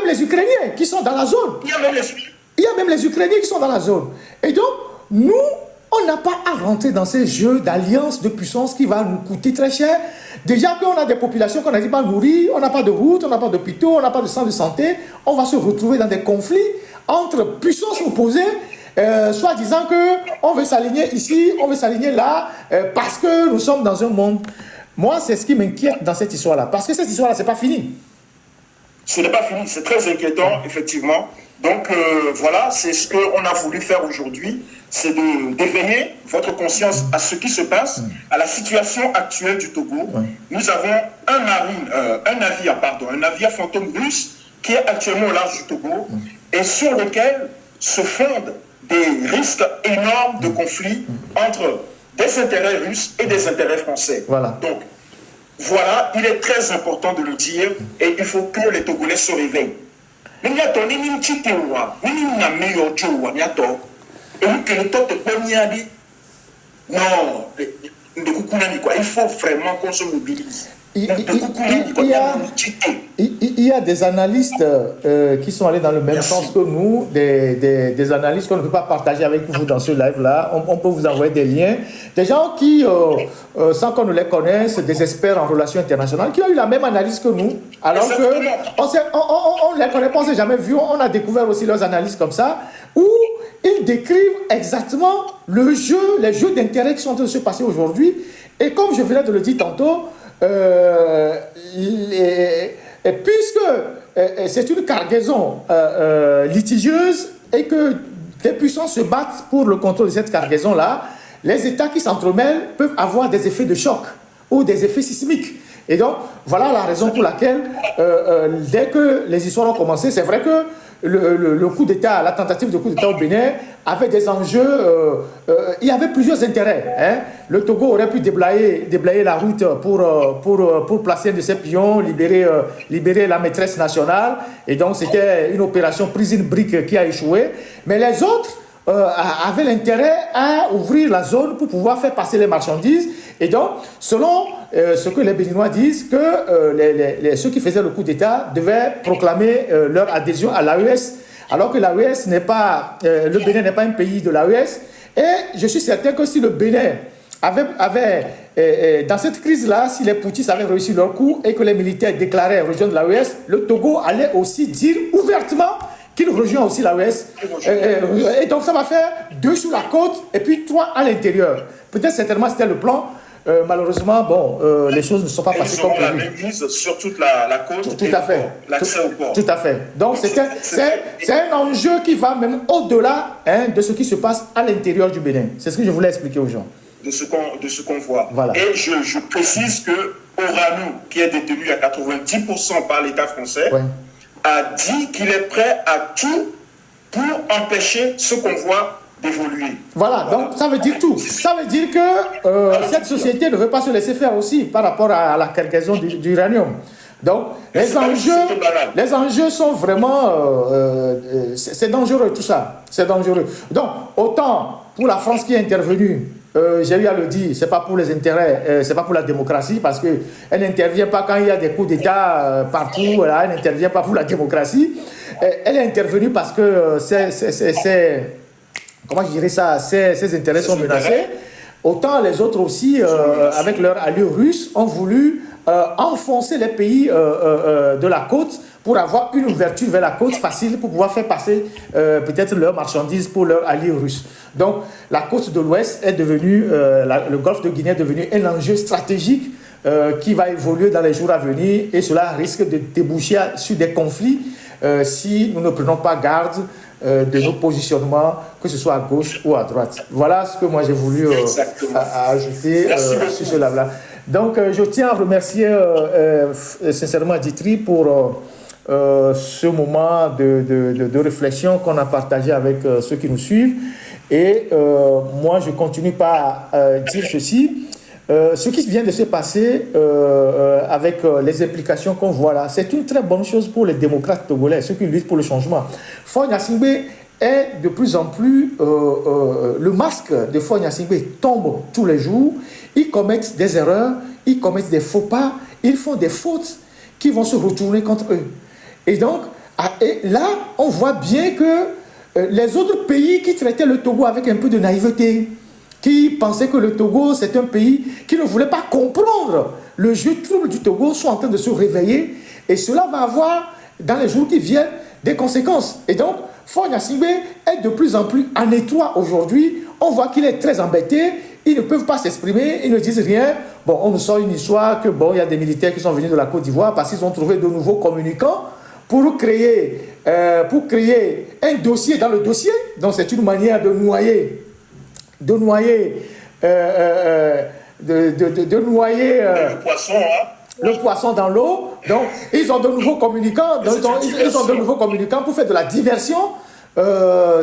les Ukrainiens qui sont dans la zone. Il y a même les Ukrainiens qui sont dans la zone. Et donc, nous, on n'a pas à rentrer dans ces jeux d'alliance de puissance qui va nous coûter très cher. Déjà qu'on a des populations qu'on n'arrive pas à nourrir, on n'a pas de route, on n'a pas d'hôpitaux, on n'a pas de centre de santé, on va se retrouver dans des conflits entre puissances opposées, soit disant qu'on veut s'aligner ici, on veut s'aligner là, parce que nous sommes dans un monde. Moi, c'est ce qui m'inquiète dans cette histoire-là, parce que cette histoire-là, ce n'est pas fini. Ce n'est pas fini, c'est très inquiétant, effectivement. Donc voilà, c'est ce qu'on a voulu faire aujourd'hui, c'est d'éveiller votre conscience à ce qui se passe, à la situation actuelle du Togo. Nous avons un navire fantôme russe qui est actuellement au large du Togo et sur lequel se fondent des risques énormes de conflits entre des intérêts russes et des intérêts français. Voilà. Donc voilà, il est très important de le dire et il faut que les Togolais se réveillent. Il faut vraiment qu'on se mobilise. Il y a des analystes qui sont allés dans le même sens que nous, des analystes qu'on ne peut pas partager avec vous dans ce live-là. On peut vous envoyer des liens. Des gens qui, sans qu'on ne les connaisse, des experts en relations internationales, qui ont eu la même analyse que nous, alors qu'on ne les connaît pas, on ne s'est jamais vu. On a découvert aussi leurs analyses comme ça, où ils décrivent exactement les jeux d'intérêt qui sont en train de se passer aujourd'hui. Et comme je venais de le dire tantôt, puisque c'est une cargaison litigieuse et que des puissances se battent pour le contrôle de cette cargaison-là, les États qui s'entremêlent peuvent avoir des effets de choc ou des effets sismiques. Et donc, voilà la raison pour laquelle, dès que les histoires ont commencé, c'est vrai que le coup d'État, la tentative de coup d'État au Bénin avait des enjeux, il y avait plusieurs intérêts. Hein. Le Togo aurait pu déblayer la route pour placer un de ses pions, libérer la maîtresse nationale. Et donc, c'était une opération prise in brique qui a échoué. Mais les autres avaient l'intérêt à ouvrir la zone pour pouvoir faire passer les marchandises. Et donc, selon ce que les Béninois disent, que ceux qui faisaient le coup d'État devaient proclamer leur adhésion à l'AES, alors que l'AES n'est pas, le Bénin n'est pas un pays de l'AES. Et je suis certain que si le Bénin avait dans cette crise-là, si les putschistes avaient réussi leur coup et que les militaires déclaraient rejoindre l'AES, le Togo allait aussi dire ouvertement qu'il rejoint aussi l'AES. Et donc ça va faire 2 sur la côte et puis 3 à l'intérieur. Peut-être certainement c'était le plan. Malheureusement, les choses ne sont pas passées comme prévu. La même mise sur toute la côte. Tout à fait. L'accès au port. Tout à fait. Donc c'est un enjeu qui va même au-delà de ce qui se passe à l'intérieur du Bénin. C'est ce que je voulais expliquer aux gens. De ce qu'on voit. Voilà. Et je précise que Orano, qui est détenu à 90% par l'État français, a dit qu'il est prêt à tout pour empêcher ce convoi d'évoluer. Voilà, donc ça veut dire tout. Ça veut dire que cette société ne veut pas se laisser faire aussi par rapport à la cargaison d'uranium. Donc, les enjeux sont vraiment... c'est dangereux, tout ça. C'est dangereux. Donc, autant pour la France qui est intervenue, j'ai eu à le dire, c'est pas pour les intérêts, c'est pas pour la démocratie, parce qu'elle n'intervient pas quand il y a des coups d'État partout, voilà, elle n'intervient pas pour la démocratie. Elle est intervenue parce que comment je dirais ça, ses intérêts sont menacés. Autant les autres aussi, avec leur allure russe, ont voulu enfoncer les pays de la côte pour avoir une ouverture vers la côte facile pour pouvoir faire passer peut-être leurs marchandises pour leur allié russe. Donc la côte de l'Ouest est devenue, le golfe de Guinée est devenu un enjeu stratégique qui va évoluer dans les jours à venir et cela risque de déboucher sur des conflits si nous ne prenons pas garde de nos positionnements, que ce soit à gauche ou à droite. Voilà ce que moi j'ai voulu ajouter sur cela. Donc je tiens à remercier sincèrement Dimitri pour ce moment de réflexion qu'on a partagé avec ceux qui nous suivent. Et moi je continue par dire ceci. Ce qui vient de se passer avec les implications qu'on voit là, c'est une très bonne chose pour les démocrates togolais, ceux qui luttent pour le changement. Faure Gnassingbé est de plus en plus... le masque de Faure Gnassingbé tombe tous les jours. Ils commettent des erreurs, ils commettent des faux pas, ils font des fautes qui vont se retourner contre eux. Et donc, là, on voit bien que les autres pays qui traitaient le Togo avec un peu de naïveté, qui pensaient que le Togo, c'est un pays qui ne voulait pas comprendre le jeu trouble du Togo, sont en train de se réveiller. Et cela va avoir, dans les jours qui viennent, des conséquences. Et donc, Faure Gnassingbé est de plus en plus en étroit aujourd'hui. On voit qu'il est très embêté. Ils ne peuvent pas s'exprimer, ils ne disent rien. Bon, on nous sort une histoire que, bon, il y a des militaires qui sont venus de la Côte d'Ivoire parce qu'ils ont trouvé de nouveaux communicants pour créer un dossier dans le dossier. Donc, c'est une manière de noyer le poisson, hein? Le poisson dans l'eau. Donc, ils ont de nouveaux communicants. Ils ont de nouveaux communicants pour faire de la diversion.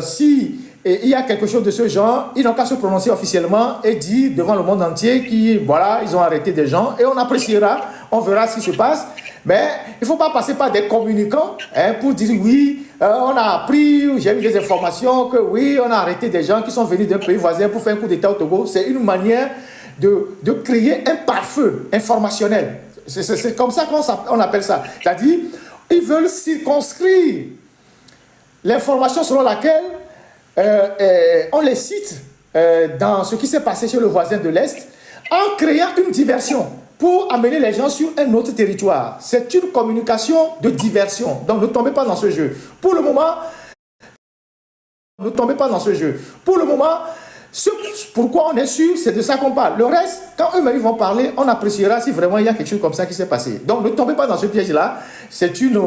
Si il y a quelque chose de ce genre, ils n'ont qu'à se prononcer officiellement et dire devant le monde entier qu'ils voilà, ils ont arrêté des gens et on appréciera, on verra ce qui se passe. Mais il ne faut pas passer par des communicants pour dire oui, on a appris, j'ai eu des informations que oui, on a arrêté des gens qui sont venus d'un pays voisin pour faire un coup d'État au Togo. C'est une manière de créer un pare-feu informationnel. C'est comme ça qu'on appelle ça. C'est-à-dire, ils veulent circonscrire l'information selon laquelle on les cite dans ce qui s'est passé chez le voisin de l'Est en créant une diversion pour amener les gens sur un autre territoire. C'est une communication de diversion. Donc ne tombez pas dans ce jeu. Pour le moment, ne tombez pas dans ce jeu. Pour le moment, pourquoi on est sûr, c'est de ça qu'on parle. Le reste, quand eux-mêmes vont parler, on appréciera si vraiment il y a quelque chose comme ça qui s'est passé. Donc ne tombez pas dans ce piège-là. C'est une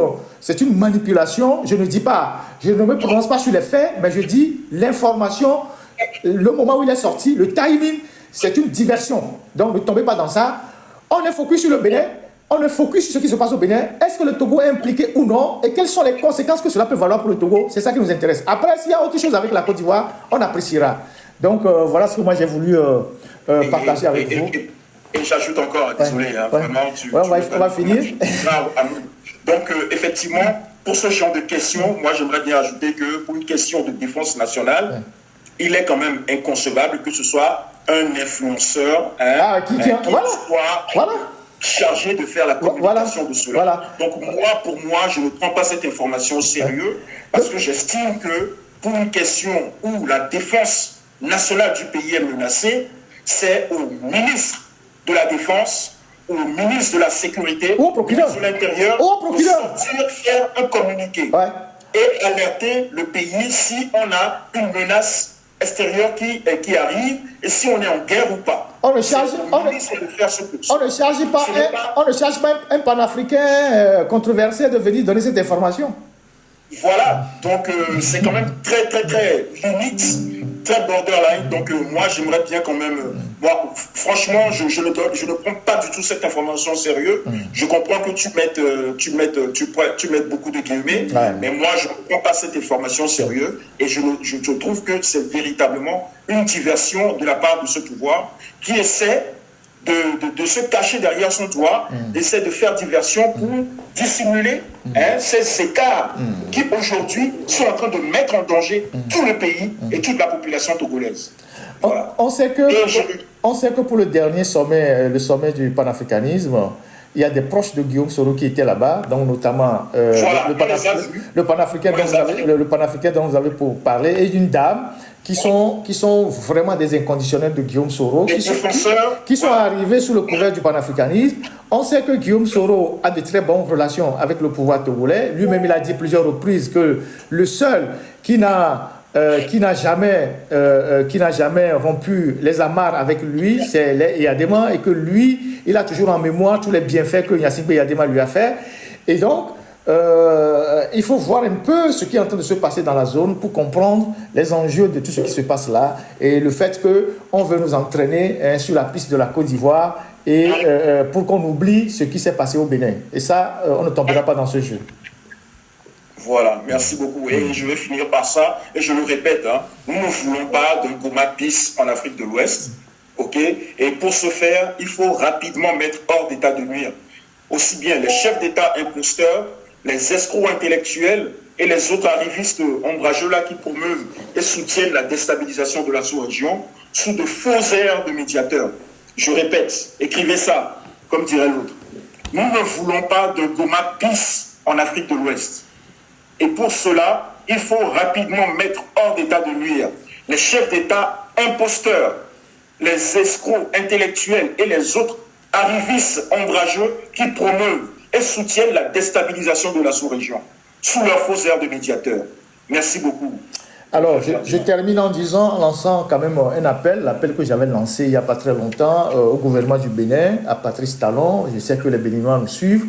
manipulation. Je ne dis pas, je ne me prononce pas sur les faits, mais je dis l'information, le moment où il est sorti, le timing, c'est une diversion. Donc ne tombez pas dans ça. On est focus sur le Bénin. On est focus sur ce qui se passe au Bénin. Est-ce que le Togo est impliqué ou non? Et quelles sont les conséquences que cela peut valoir pour le Togo? C'est ça qui nous intéresse. Après, s'il y a autre chose avec la Côte d'Ivoire, on appréciera. Donc, voilà ce que moi j'ai voulu partager avec vous. Et j'ajoute encore, désolé, hein, vraiment, on va finir. Donc, effectivement, pour ce genre de questions, moi j'aimerais bien ajouter que pour une question de défense nationale, il est quand même inconcevable que ce soit un influenceur qui soit chargé de faire la communication de cela. Voilà. Donc, pour moi, je ne prends pas cette information au sérieux parce que j'estime que pour une question où la défense nationale du pays est menacée, c'est au ministre de la Défense, au ministre de la Sécurité, au procureur de l'Intérieur, de sortir, faire un communiqué et alerter le pays si on a une menace extérieure qui arrive et si on est en guerre ou pas. On ne charge pas un panafricain controversé de venir donner cette information. Voilà, donc c'est quand même très limite, très borderline. Donc moi j'aimerais bien quand même, franchement je ne prends pas du tout cette information au sérieux. Je comprends que tu mettes beaucoup de guillemets, mais moi je ne prends pas cette information au sérieux et je trouve que c'est véritablement une diversion de la part de ce pouvoir qui essaie de se cacher derrière son doigt, essaie de faire diversion pour dissimuler ces écarts qui aujourd'hui sont en train de mettre en danger tout le pays et toute la population togolaise. Voilà. On sait que pour le dernier sommet, le sommet du panafricanisme, il y a des proches de Guillaume Soro qui étaient là-bas, donc notamment le panafricain dont vous avez parlé, et une dame qui sont vraiment des inconditionnels de Guillaume Soro, qui sont arrivés sous le couvert du panafricanisme. On sait que Guillaume Soro a de très bonnes relations avec le pouvoir togolais. Lui-même, il a dit plusieurs reprises que le seul qui n'a jamais rompu les amarres avec lui, c'est les Yadema, et que lui, il a toujours en mémoire tous les bienfaits que Gnassingbé Eyadema lui a fait. Et donc, il faut voir un peu ce qui est en train de se passer dans la zone pour comprendre les enjeux de tout ce qui se passe là et le fait qu'on veut nous entraîner sur la piste de la Côte d'Ivoire et pour qu'on oublie ce qui s'est passé au Bénin. Et ça, on ne tombera pas dans ce jeu. Voilà, merci beaucoup. Et je vais finir par ça, et je le répète, nous ne voulons pas d'un Goma Peace en Afrique de l'Ouest, ok? Et pour ce faire, il faut rapidement mettre hors d'état de nuire aussi bien les chefs d'État imposteurs, les escrocs intellectuels et les autres arrivistes ombrageux-là qui promeuvent et soutiennent la déstabilisation de la sous-région sous de faux airs de médiateurs. Je répète, écrivez ça, comme dirait l'autre. Nous ne voulons pas de Goma Peace en Afrique de l'Ouest. Et pour cela, il faut rapidement mettre hors d'état de nuire les chefs d'État imposteurs, les escrocs intellectuels et les autres arrivistes ombrageux qui promeuvent et soutiennent la déstabilisation de la sous-région sous leur faux air de médiateur. Merci beaucoup. Alors, je termine en lançant quand même l'appel que j'avais lancé il n'y a pas très longtemps au gouvernement du Bénin, à Patrice Talon. Je sais que les Béninois nous suivent.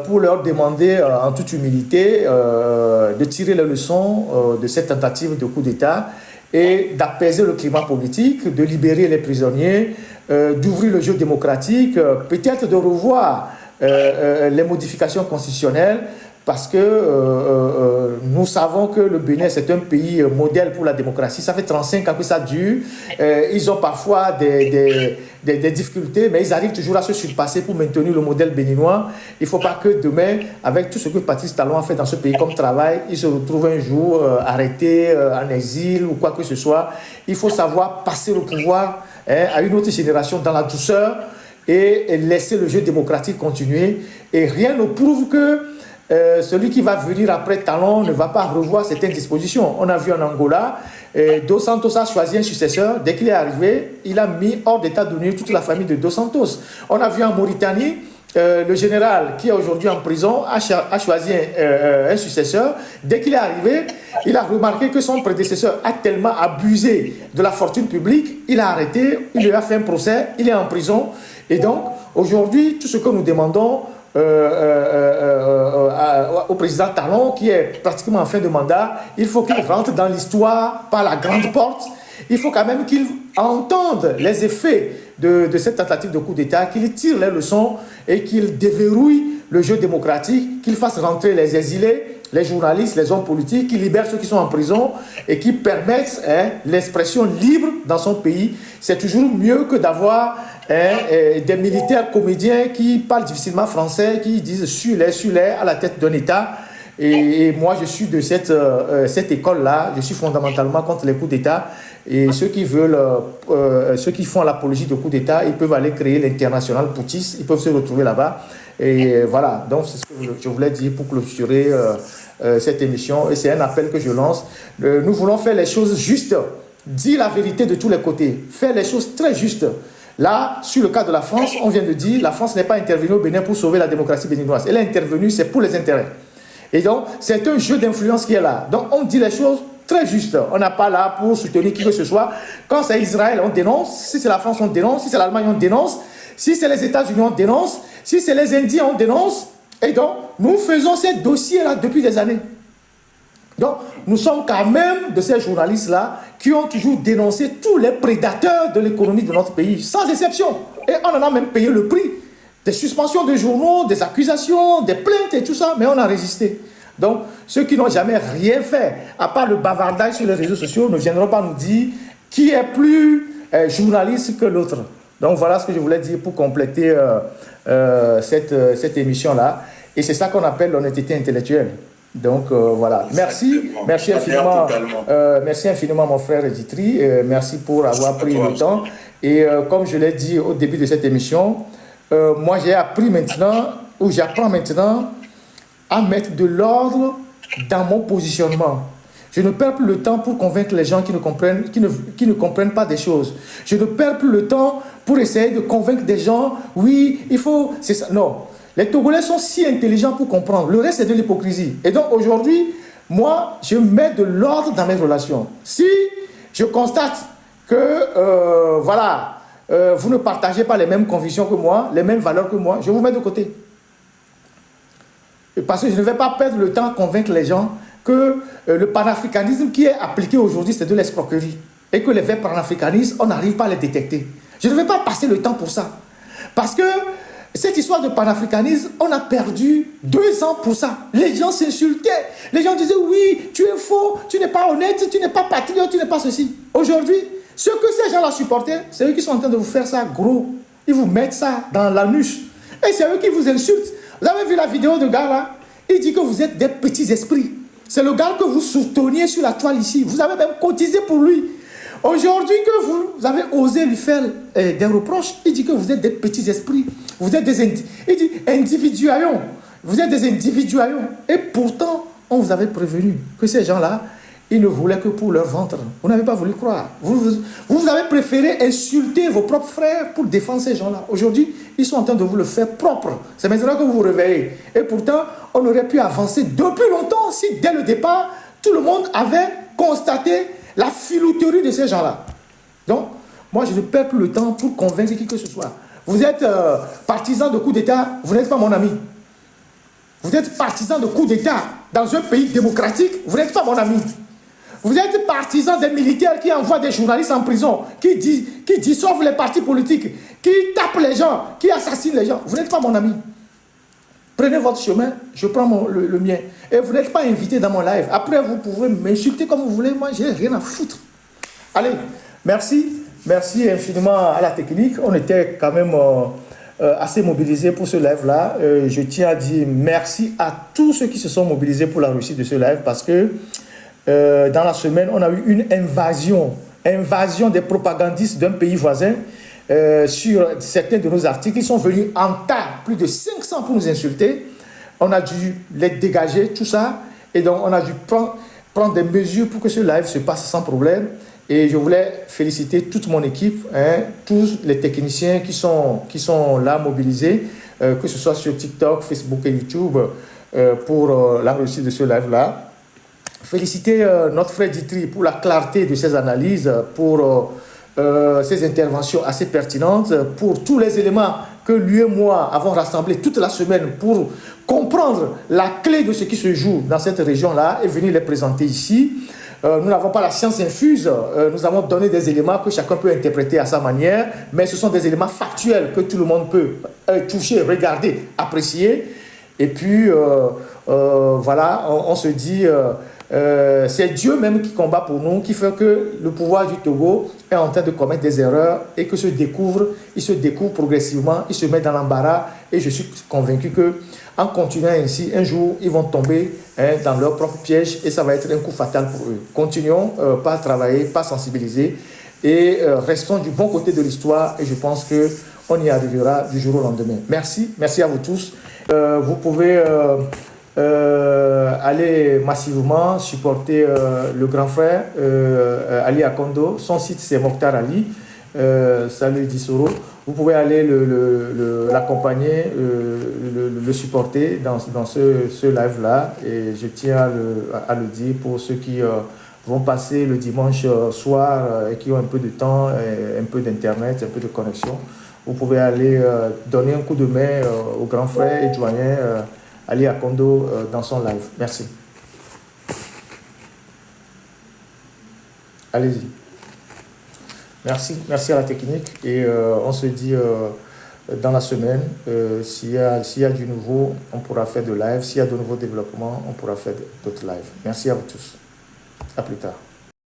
Pour leur demander en toute humilité de tirer les leçons de cette tentative de coup d'État et d'apaiser le climat politique, de libérer les prisonniers, d'ouvrir le jeu démocratique, peut-être de revoir les modifications constitutionnelles, parce que nous savons que le Bénin, c'est un pays modèle pour la démocratie. Ça fait 35 ans que ça dure. Ils ont parfois des difficultés, mais ils arrivent toujours à se surpasser pour maintenir le modèle béninois. Il ne faut pas que demain, avec tout ce que Patrice Talon a fait dans ce pays comme travail, il se retrouve un jour arrêté, en exil ou quoi que ce soit. Il faut savoir passer le pouvoir à une autre génération dans la douceur et laisser le jeu démocratique continuer. Et rien ne prouve que celui qui va venir après Talon ne va pas revoir certaines dispositions. On a vu en Angola, Dos Santos a choisi un successeur. Dès qu'il est arrivé, il a mis hors d'état de nuire toute la famille de Dos Santos. On a vu en Mauritanie, le général qui est aujourd'hui en prison a choisi un successeur. Dès qu'il est arrivé, il a remarqué que son prédécesseur a tellement abusé de la fortune publique, il a arrêté, il lui a fait un procès, il est en prison. Et donc, aujourd'hui, tout ce que nous demandons au président Talon, qui est pratiquement en fin de mandat, il faut qu'il rentre dans l'histoire par la grande porte. Il faut quand même qu'il entende les effets de cette tentative de coup d'État, qu'il tire les leçons et qu'il déverrouille le jeu démocratique, qu'il fasse rentrer les exilés, les journalistes, les hommes politiques, qu'il libère ceux qui sont en prison et qui permettent l'expression libre dans son pays. C'est toujours mieux que d'avoir des militaires comédiens qui parlent difficilement français, qui disent sur-les à la tête d'un État. Et moi, je suis de cette école-là. Je suis fondamentalement contre les coups d'État. Et ceux qui font l'apologie de coups d'État, ils peuvent aller créer l'international poutiste. Ils peuvent se retrouver là-bas. Et voilà. Donc, c'est ce que je voulais dire pour clôturer cette émission. Et c'est un appel que je lance. Nous voulons faire les choses justes. Dire la vérité de tous les côtés. Faire les choses très justes. Là, sur le cas de la France, on vient de dire, la France n'est pas intervenue au Bénin pour sauver la démocratie béninoise. Elle est intervenue, c'est pour les intérêts. Et donc, c'est un jeu d'influence qui est là. Donc, on dit les choses très justes. On n'a pas là pour soutenir qui que ce soit. Quand c'est Israël, on dénonce. Si c'est la France, on dénonce. Si c'est l'Allemagne, on dénonce. Si c'est les États-Unis, on dénonce. Si c'est les Indiens, on dénonce. Et donc, nous faisons ces dossiers-là depuis des années. Donc, nous sommes quand même de ces journalistes-là qui ont toujours dénoncé tous les prédateurs de l'économie de notre pays, sans exception. Et on en a même payé le prix. Des suspensions de journaux, des accusations, des plaintes et tout ça, mais on a résisté. Donc, ceux qui n'ont jamais rien fait, à part le bavardage sur les réseaux sociaux, ne viendront pas nous dire qui est plus journaliste que l'autre. Donc voilà ce que je voulais dire pour compléter cette émission-là. Et c'est ça qu'on appelle l'honnêteté intellectuelle. Donc voilà, merci infiniment mon frère Editri, merci pour avoir pris le temps. Et comme je l'ai dit au début de cette émission, moi j'apprends maintenant à mettre de l'ordre dans mon positionnement. Je ne perds plus le temps pour convaincre les gens qui ne comprennent pas des choses. Je ne perds plus le temps pour essayer de convaincre des gens, oui, il faut, c'est ça. Non, les Togolais sont si intelligents pour comprendre. Le reste, c'est de l'hypocrisie. Et donc aujourd'hui, moi, je mets de l'ordre dans mes relations. Si je constate que, vous ne partagez pas les mêmes convictions que moi, les mêmes valeurs que moi, je vous mets de côté. Parce que je ne vais pas perdre le temps à convaincre les gens que le panafricanisme qui est appliqué aujourd'hui, c'est de l'escroquerie. Et que les vrais panafricanistes, on n'arrive pas à les détecter. Je ne vais pas passer le temps pour ça. Parce que cette histoire de panafricanisme, on a perdu 2 ans pour ça. Les gens s'insultaient. Les gens disaient, oui, tu es faux, tu n'es pas honnête, tu n'es pas patriote, tu n'es pas ceci. Aujourd'hui, ce que ces gens-là supportaient, c'est eux qui sont en train de vous faire ça gros. Ils vous mettent ça dans l'anus. Et c'est eux qui vous insultent. Vous avez vu la vidéo de gars là? Il dit que vous êtes des petits esprits. C'est le gars que vous souteniez sur la toile ici. Vous avez même cotisé pour lui. Aujourd'hui que vous avez osé lui faire des reproches, il dit que vous êtes des petits esprits. Vous êtes des individuaillons. Vous êtes des individuaillons. Et pourtant, on vous avait prévenu que ces gens-là, ils ne voulaient que pour leur ventre. Vous n'avez pas voulu croire. Vous avez préféré insulter vos propres frères pour défendre ces gens-là. Aujourd'hui, ils sont en train de vous le faire propre. C'est maintenant que vous vous réveillez. Et pourtant, on aurait pu avancer depuis longtemps si, dès le départ, tout le monde avait constaté la filouterie de ces gens-là. Donc, moi, je ne perds plus le temps pour convaincre qui que ce soit. Vous êtes partisan de coup d'État, vous n'êtes pas mon ami. Vous êtes partisan de coup d'État dans un pays démocratique, vous n'êtes pas mon ami. Vous êtes partisan des militaires qui envoient des journalistes en prison, qui dissolvent les partis politiques, qui tapent les gens, qui assassinent les gens. Vous n'êtes pas mon ami. Prenez votre chemin, je prends le mien. Et vous n'êtes pas invité dans mon live. Après, vous pouvez m'insulter comme vous voulez. Moi, je n'ai rien à foutre. Allez, merci. Merci infiniment à la technique. On était quand même assez mobilisés pour ce live-là. Je tiens à dire merci à tous ceux qui se sont mobilisés pour la réussite de ce live parce que dans la semaine, on a eu une invasion des propagandistes d'un pays voisin sur certains de nos articles. Ils sont venus en tas, plus de 500 pour nous insulter. On a dû les dégager, tout ça. Et donc, on a dû prendre des mesures pour que ce live se passe sans problème. Et je voulais féliciter toute mon équipe, tous les techniciens qui sont là mobilisés, que ce soit sur TikTok, Facebook et YouTube, pour la réussite de ce live-là. Féliciter notre frère Ditri pour la clarté de ses analyses, pour ses interventions assez pertinentes, pour tous les éléments que lui et moi avons rassemblés toute la semaine pour comprendre la clé de ce qui se joue dans cette région-là et venir les présenter ici. Nous n'avons pas la science infuse, nous avons donné des éléments que chacun peut interpréter à sa manière, mais ce sont des éléments factuels que tout le monde peut toucher, regarder, apprécier. Et puis, voilà, on se dit... c'est Dieu même qui combat pour nous, qui fait que le pouvoir du Togo est en train de commettre des erreurs et que il se découvre progressivement, il se met dans l'embarras et je suis convaincu que en continuant ainsi, un jour, ils vont tomber dans leur propre piège et ça va être un coup fatal pour eux. Continuons pas travailler, pas sensibiliser et restons du bon côté de l'histoire et je pense qu'on y arrivera du jour au lendemain. Merci à vous tous. Vous pouvez... aller massivement supporter le grand frère Ali Akondo. Son site c'est Mokhtar Ali. Salut Dissoro. Vous pouvez aller l'accompagner, le supporter dans ce live là. Et je tiens à le dire pour ceux qui vont passer le dimanche soir et qui ont un peu de temps, un peu d'internet, un peu de connexion. Vous pouvez aller donner un coup de main au grand frère et doyen Ali Akondo dans son live. Merci. Allez-y. Merci à la technique et on se dit dans la semaine, s'il y a du nouveau, on pourra faire de live. S'il y a de nouveaux développements, on pourra faire d'autres lives. Merci à vous tous. À plus tard.